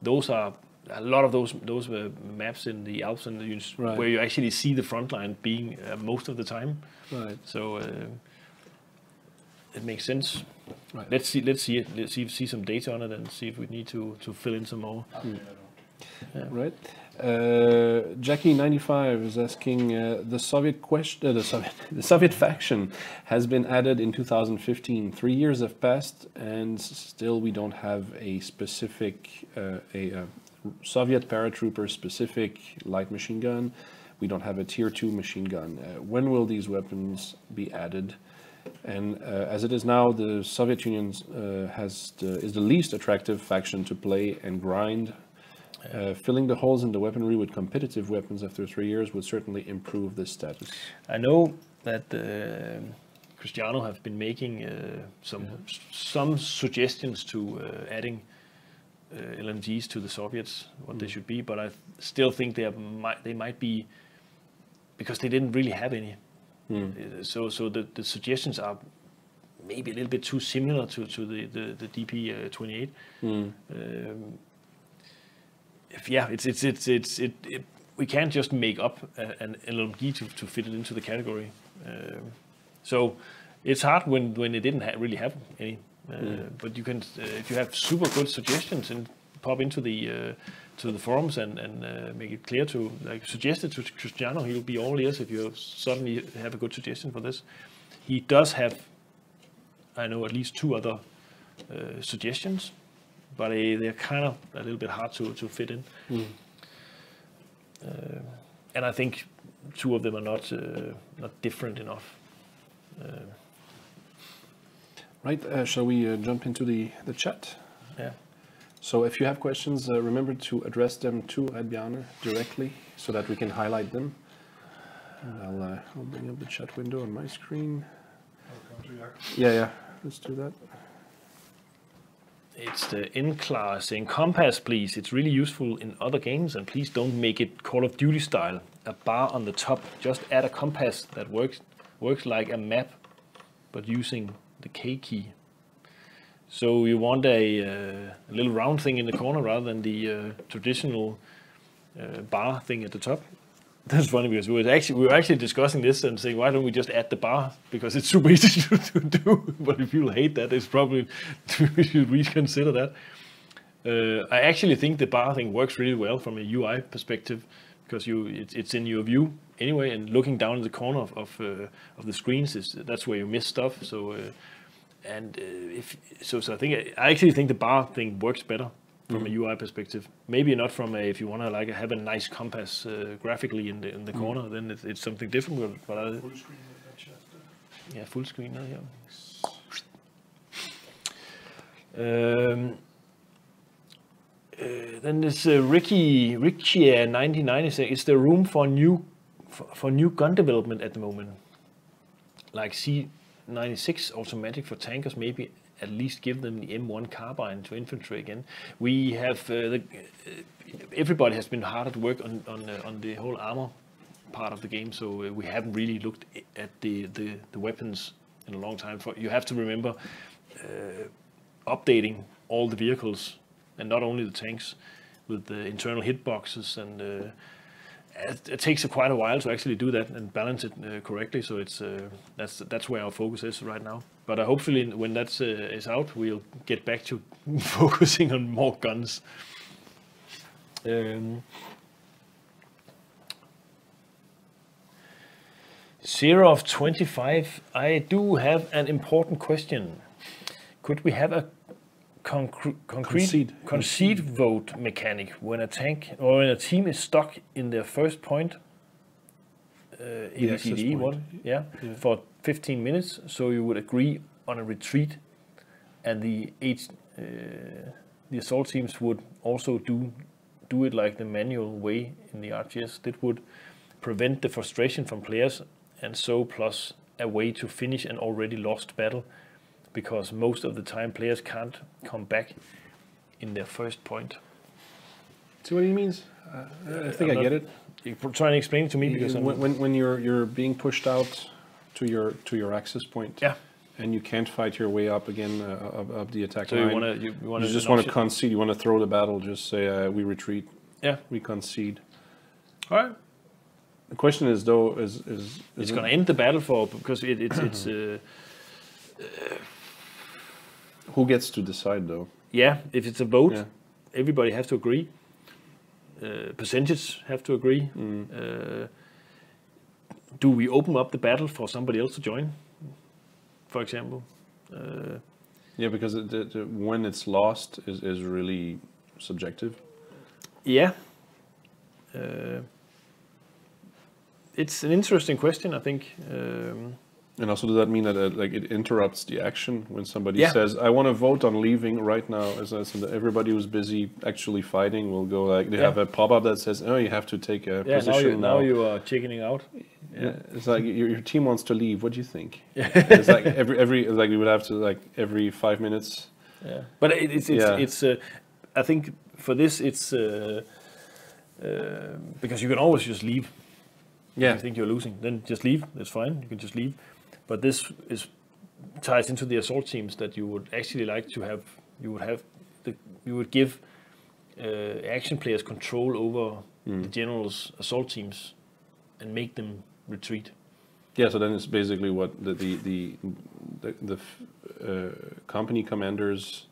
those are a lot of those maps in the Alps and where you actually see the front line being most of the time. Right. So it makes sense. Right. Let's see some data on it and see if we need to fill in some more. Right. Jackie95 is asking the Soviet faction has been added in 2015. 3 years have passed, and still we don't have a specific Soviet paratrooper specific light machine gun. We don't have a tier 2 machine gun. When will these weapons be added? And as it is now, the Soviet Union is the least attractive faction to play and grind. Filling the holes in the weaponry with competitive weapons after 3 years would certainly improve this status. I know that Cristiano have been making some suggestions to adding LMGs to the Soviets, what they should be, but I still think they might be, because they didn't really have any. So the suggestions are maybe a little bit too similar to the DP28. We can't just make up an LMG to fit it into the category. So it's hard when they didn't really have any. But you can, if you have super good suggestions, and pop into the forums and make it clear to, like, suggest it to Cristiano. He'll be all ears if you suddenly have a good suggestion for this. He does have, I know, at least 2 other suggestions, but they're kind of a little bit hard to fit in. And I think 2 of them are not different enough. Right, shall we jump into the chat? Yeah. So if you have questions, remember to address them to RedBjarne directly so that we can highlight them. And I'll bring up the chat window on my screen. Yeah, let's do that. It's the N-Class saying, compass please, it's really useful in other games, and please don't make it Call of Duty style. A bar on the top, just add a compass that works like a map, but using the K key. So you want a little round thing in the corner rather than the traditional bar thing at the top. That's funny, because we were actually discussing this and saying, why don't we just add the bar, because it's super easy to do. But if people hate that, it's probably we should reconsider that. I actually think the bar thing works really well from a UI perspective, because it's in your view anyway, and looking down in the corner of the screens that's where you miss stuff. So I actually think the bar thing works better from a UI perspective. Maybe not from if you want to have a nice compass graphically in the corner, then it's something different. But Full screen with that chat. yeah, full screen now. Yeah. Then this Richie 99 is saying, is there room for new gun development at the moment, like C96 automatic for tankers? Maybe at least give them the M1 carbine to infantry again. We have everybody has been hard at work on the whole armor part of the game, so we haven't really looked at the weapons in a long time. You have to remember updating all the vehicles, and not only the tanks, with the internal hitboxes, and it takes quite a while to actually do that and balance it correctly. So that's where our focus is right now. But hopefully, when that is out, we'll get back to focusing on more guns. 0 of 25. I do have an important question. Could we have a concede vote mechanic when a tank or when a team is stuck in their first point, ABCD one, for 15 minutes? So you would agree on a retreat, and the assault teams would also do it like the manual way in the RTS. That would prevent the frustration from players, and so plus a way to finish an already lost battle, because most of the time players can't come back in their first point. See what he means? I think I get it. You try and explain it to me, because When you're being pushed out to your access point, yeah. and you can't fight your way up again up the attack So line. you You just want to concede. You want to throw the battle. Just say we retreat. Yeah. We concede. All right. The question is though is It's going to end the battle because it's who gets to decide though? yeah. If it's a vote, Yeah. everybody has to agree. Percentages have to agree. Do we open up the battle for somebody else to join, for example? Yeah, because when it's lost is really subjective. Yeah. It's an interesting question, I think. And also, does that mean that like it interrupts the action when somebody Yeah. says, "I want to vote on leaving right now"? As everybody who's busy actually fighting will go like they Yeah. have a pop-up that says, "Oh, you have to take a Yeah, position now you are chickening out. Yeah. It's like your team wants to leave. What do you think? It's like every like we would have to like every 5 minutes. Yeah, but it's I think for this it's because you can always just leave. Yeah. If you think you're losing, then just leave. That's fine. You can just leave. But this ties into the assault teams that you would actually like to have. You would give action players control over the general's assault teams and make them retreat. Yeah. So then it's basically what the company commander's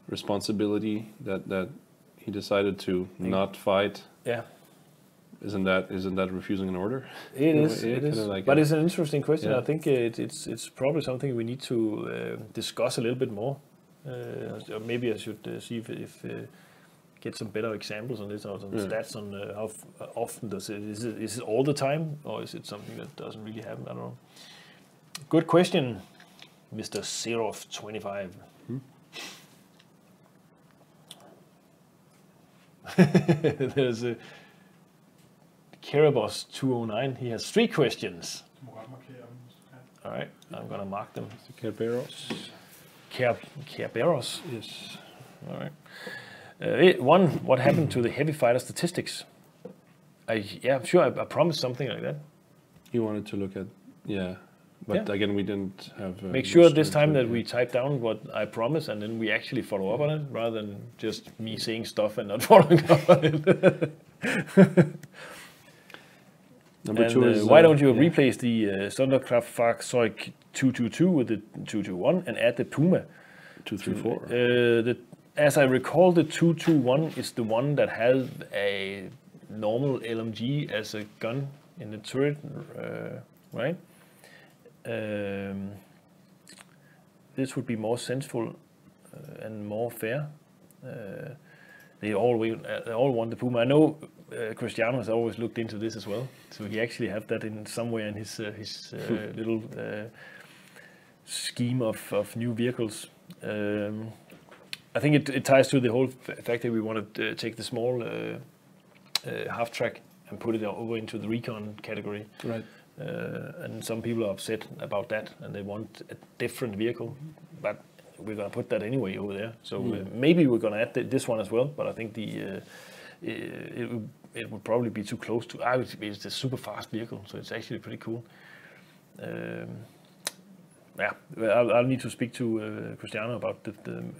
responsibility that he decided to not fight. Yeah. Isn't that refusing an order? It is. Yeah, It is. like But it's an interesting question. Yeah. I think it's probably something we need to discuss a little bit more. Or maybe I should see if get some better examples on this or some stats on how often does it is it all the time, or is it something that doesn't really happen? I don't know. Good question, Mr. Serov25. There's a Kerabos 209. He has 3 questions. All right, I'm gonna mark them. Kerberos. Kerberos. Yes. All right. One, what happened to the heavy fighter statistics? I'm sure I promised something like that. You wanted to look at but again we didn't have. Make sure this time that we type down what I promised and then we actually follow up on it, rather than just me saying stuff and not following up on it. Number 2 is why don't you replace the Sonderkraftfahrzeug 222 with the 221 and add the Puma? 234. As I recall, the 221 is the one that has a normal LMG as a gun in the turret, right? This would be more sensible and more fair. They all want the Puma. I know Cristiano has always looked into this as well, so he actually have that in somewhere in his little scheme of new vehicles. I think it ties to the whole fact that we want to take the small half track and put it over into the recon category. Right. And some people are upset about that, and they want a different vehicle, but we're going to put that anyway over there. So maybe we're going to add this one as well, but I think it would probably be too close to. It's a super fast vehicle, so it's actually pretty cool. I'll need to speak to Cristiano about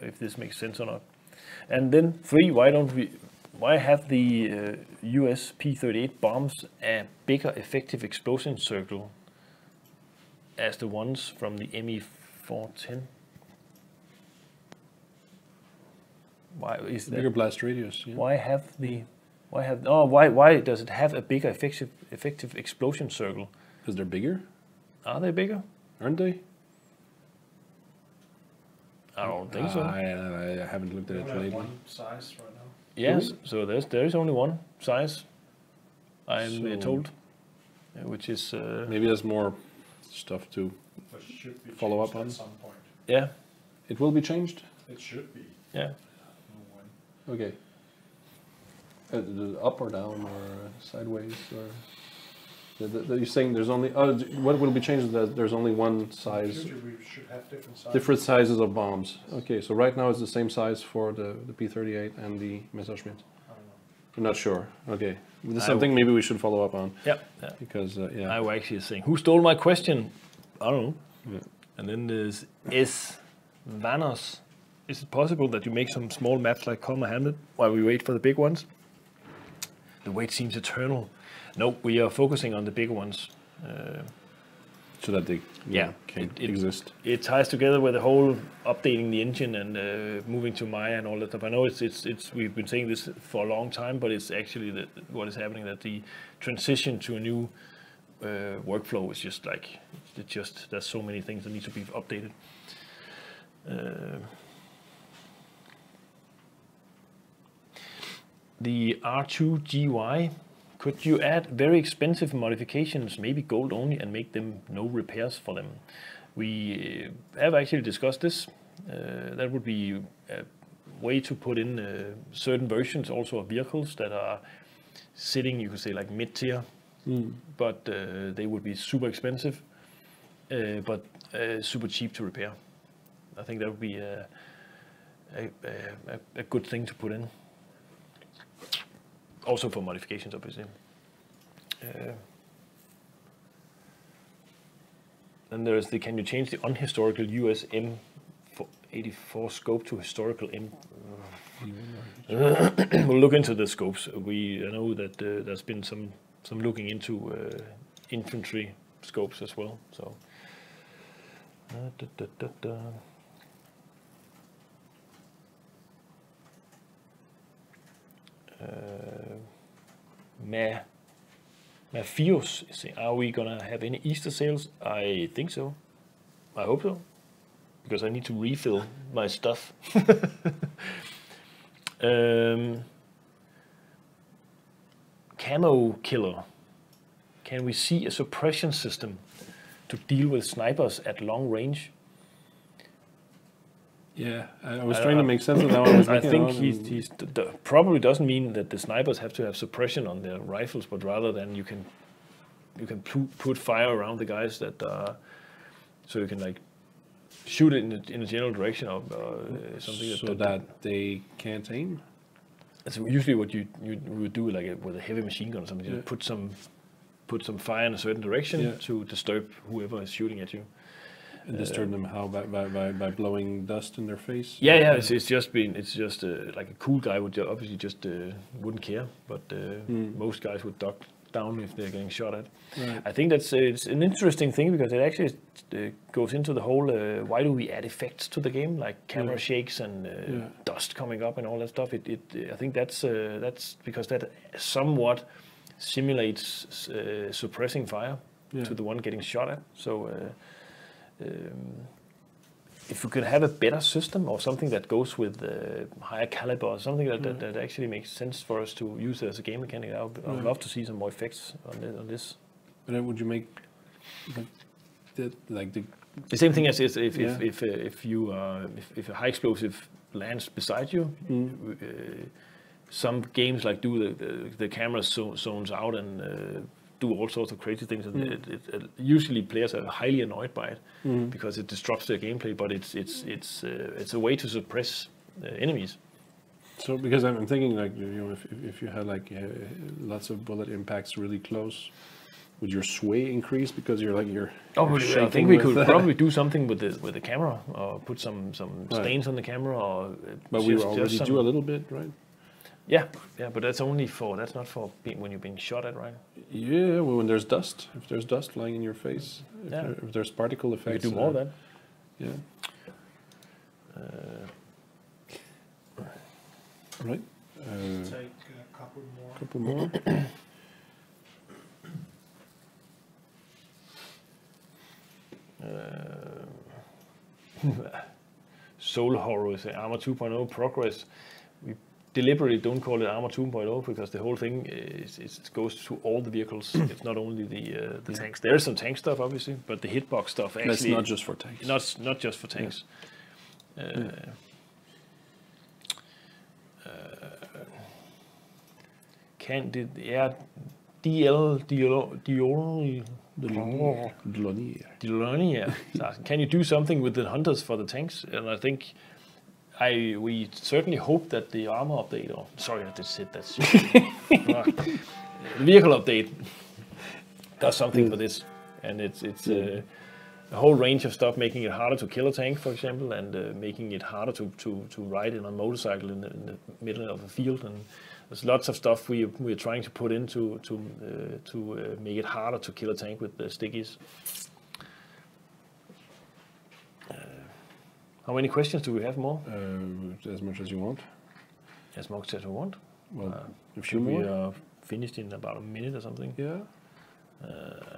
if this makes sense or not. And then 3, why have the US P-38 bombs a bigger effective explosion circle as the ones from the ME-410? Why is that? Bigger blast radius. Yeah. Why does it have a bigger effective explosion circle? Because they're bigger, Are they bigger? aren't they? I don't think so. I haven't looked at it lately. One size right now. Yes, so there is only one size, I'm So- told, which is Maybe there's more stuff to. But it should be Follow up changed on? at some point. yeah. It will be changed. It should be. Yeah. No one. Okay. Up or down or sideways or You're saying there's only what will be changed is that there's only one In the size, future, we should have different different sizes of bombs. Okay, so right now it's the same size for the P38 and the Messerschmitt. I don't know. You're not sure. Okay, this is something maybe we should follow up on Yeah. because I was actually saying, who stole my question? I don't know. Yeah. And then there's S. Vanos. Is it possible that you make some small maps like Colmar Hamlet while we wait for the big ones? The wait seems eternal. No, we are focusing on the bigger ones. so that they can it exist. It ties together with the whole updating the engine and moving to Maya and all that stuff. I know it's we've been saying this for a long time, but it's actually what is happening, that the transition to a new workflow is just like there's so many things that need to be updated. The R2GY, could you add very expensive modifications, maybe gold only, and make them no repairs for them? We have actually discussed this. That would be a way to put in certain versions also of vehicles that are sitting, you could say, like mid-tier, but they would be super expensive, but super cheap to repair. I think that would be a good thing to put in. Also for modifications, obviously. Then there's can you change the unhistorical US M84 scope to historical M? We'll look into the scopes. I know that there's been some looking into infantry scopes as well. So. Mafios, are we gonna have any Easter sales? I think so. I hope so, because I need to refill my stuff. Camo killer. Can we see a suppression system to deal with snipers at long range? Yeah, I was trying to make sense of that. I think he's probably doesn't mean that the snipers have to have suppression on their rifles, but rather than you can put fire around the guys that so you can like shoot it in a general direction or something. So that they can't aim. That's usually what you would do, like with a heavy machine gun or something. You put some fire in a certain direction to disturb whoever is shooting at you. And disturb them how by blowing dust in their face? Yeah. It's just like a cool guy would obviously just wouldn't care, but most guys would duck down if they're getting shot at. Right. I think it's an interesting thing because it actually goes into the whole why do we add effects to the game, like camera shakes and dust coming up and all that stuff. I think that's because that somewhat simulates suppressing fire to the one getting shot at. So. If we could have a better system or something that goes with higher caliber or something that actually makes sense for us to use as a game mechanic, I would love to see some more effects on this. But then would you make the same thing as if a high explosive lands beside you? Some games like do the camera zones out and do all sorts of crazy things, and usually players are highly annoyed by it because it disrupts their gameplay. But it's a way to suppress enemies. So because I'm thinking like if you had like lots of bullet impacts really close, would your sway increase because you're I think we could probably do something with the camera or put some stains on the camera or. But we already do a little bit, right? Yeah, but that's not for when you're being shot at, right? Yeah, well, when there's dust, if there's dust flying in your face, if there's particle effects. You do more of that. Yeah. Right. Take a couple more. Soul Horror is Armor 2.0 progress. We deliberately don't call it Armor 2.0 because the whole thing goes to all the vehicles. It's not only the tanks. There is some tank stuff, obviously, but the hitbox stuff actually. That's not just for tanks. Not just for tanks. Delonier. Can you do something with the hunters for the tanks? And I think we certainly hope that the armor update, or sorry, I just said that shit. The vehicle update does something for this, and it's a whole range of stuff, making it harder to kill a tank, for example, and making it harder to ride in a motorcycle in the middle of a field. And there's lots of stuff we're trying to put in to make it harder to kill a tank with the stickies. How many questions do we have more? As much as you want. As much as we want. Well, a few more. We are finished in about a minute or something. Yeah.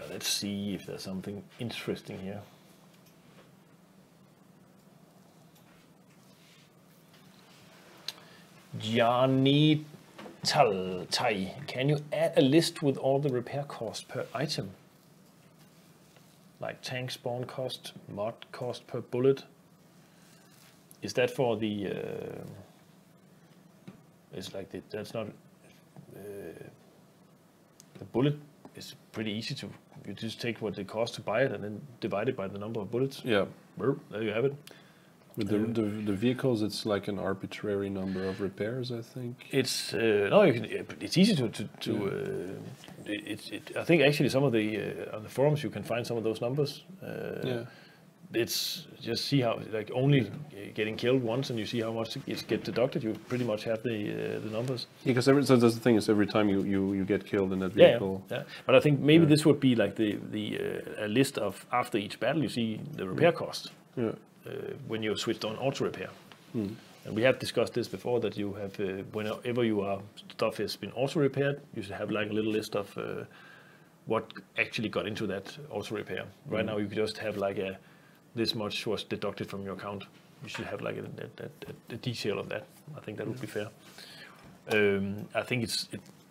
Let's see if there's something interesting here. Jarni Tai, can you add a list with all the repair costs per item? Like tank spawn cost, mod cost per bullet. Is that for the? It's like that's not. The bullet is pretty easy to. You just take what it costs to buy it and then divide it by the number of bullets. Yeah. There you have it. With the vehicles, it's like an arbitrary number of repairs, I think. It's no, it's easy to I think actually some of the on the forums you can find some of those numbers. Yeah. It's just see how like only getting killed once and you see how much it gets deducted. You pretty much have the numbers. Yeah, because so that's the thing is every time you get killed in that vehicle. Yeah. But I think maybe this would be like the a list of after each battle you see the repair cost. Yeah. When you're switched on auto repair. And we have discussed this before that you have whenever your stuff has been auto repaired, you should have like a little list of what actually got into that auto repair. Right now you could just have like this much was deducted from your account. You should have like a detail of that. I think that would be fair. I think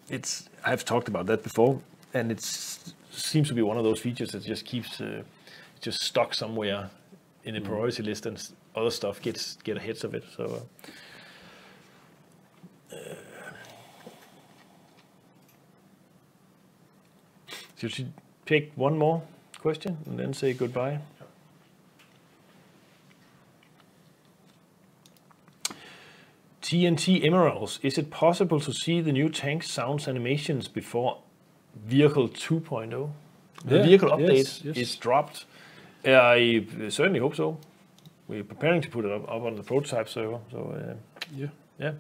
it's I've talked about that before, and it seems to be one of those features that just keeps just stuck somewhere in the priority list, and other stuff get ahead of it. So should we take one more question and then say goodbye? TNT Emeralds, is it possible to see the new tank sounds animations before vehicle 2.0? The vehicle update is dropped. I certainly hope so. We're preparing to put it up on the prototype server. So yeah,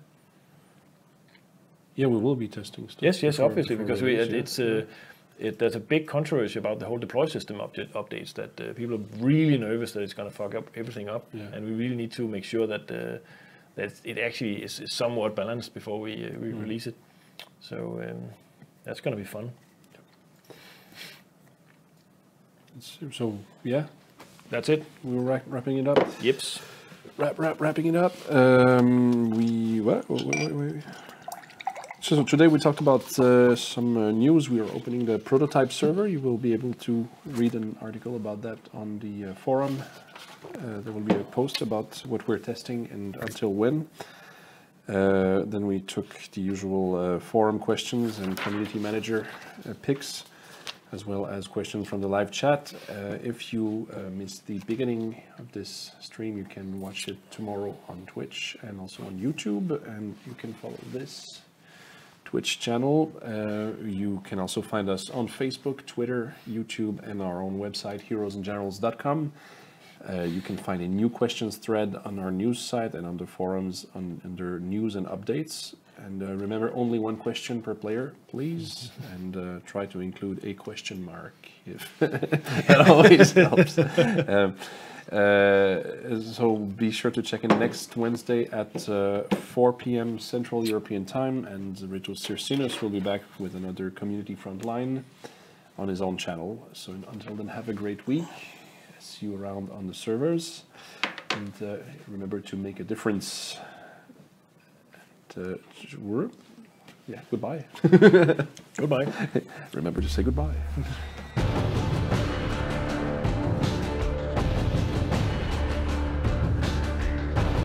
we will be testing stuff. Yes, obviously, because there's a big controversy about the whole deploy system updates that people are really nervous that it's going to fuck everything up, and we really need to make sure that that it actually is somewhat balanced before we release it. So that's going to be fun. So yeah, that's it. We're wrapping it up. Yips. Wrapping it up. So today we talked about some news. We are opening the prototype server. You will be able to read an article about that on the forum. There will be a post about what we're testing and until when. Then we took the usual forum questions and community manager picks, as well as questions from the live chat. If you missed the beginning of this stream, you can watch it tomorrow on Twitch and also on YouTube, and you can follow this Twitch channel. You can also find us on Facebook, Twitter, YouTube, and our own website, heroesandgenerals.com. You can find a new questions thread on our news site and on the forums under news and updates. And remember, only one question per player, please. And try to include a question mark, if that always helps. So be sure to check in next Wednesday at 4 p.m. Central European Time. And Reto Circinus will be back with another Community Frontline on his own channel. So until then, have a great week. See you around on the servers. And remember to make a difference. Goodbye. Goodbye. Remember to say goodbye.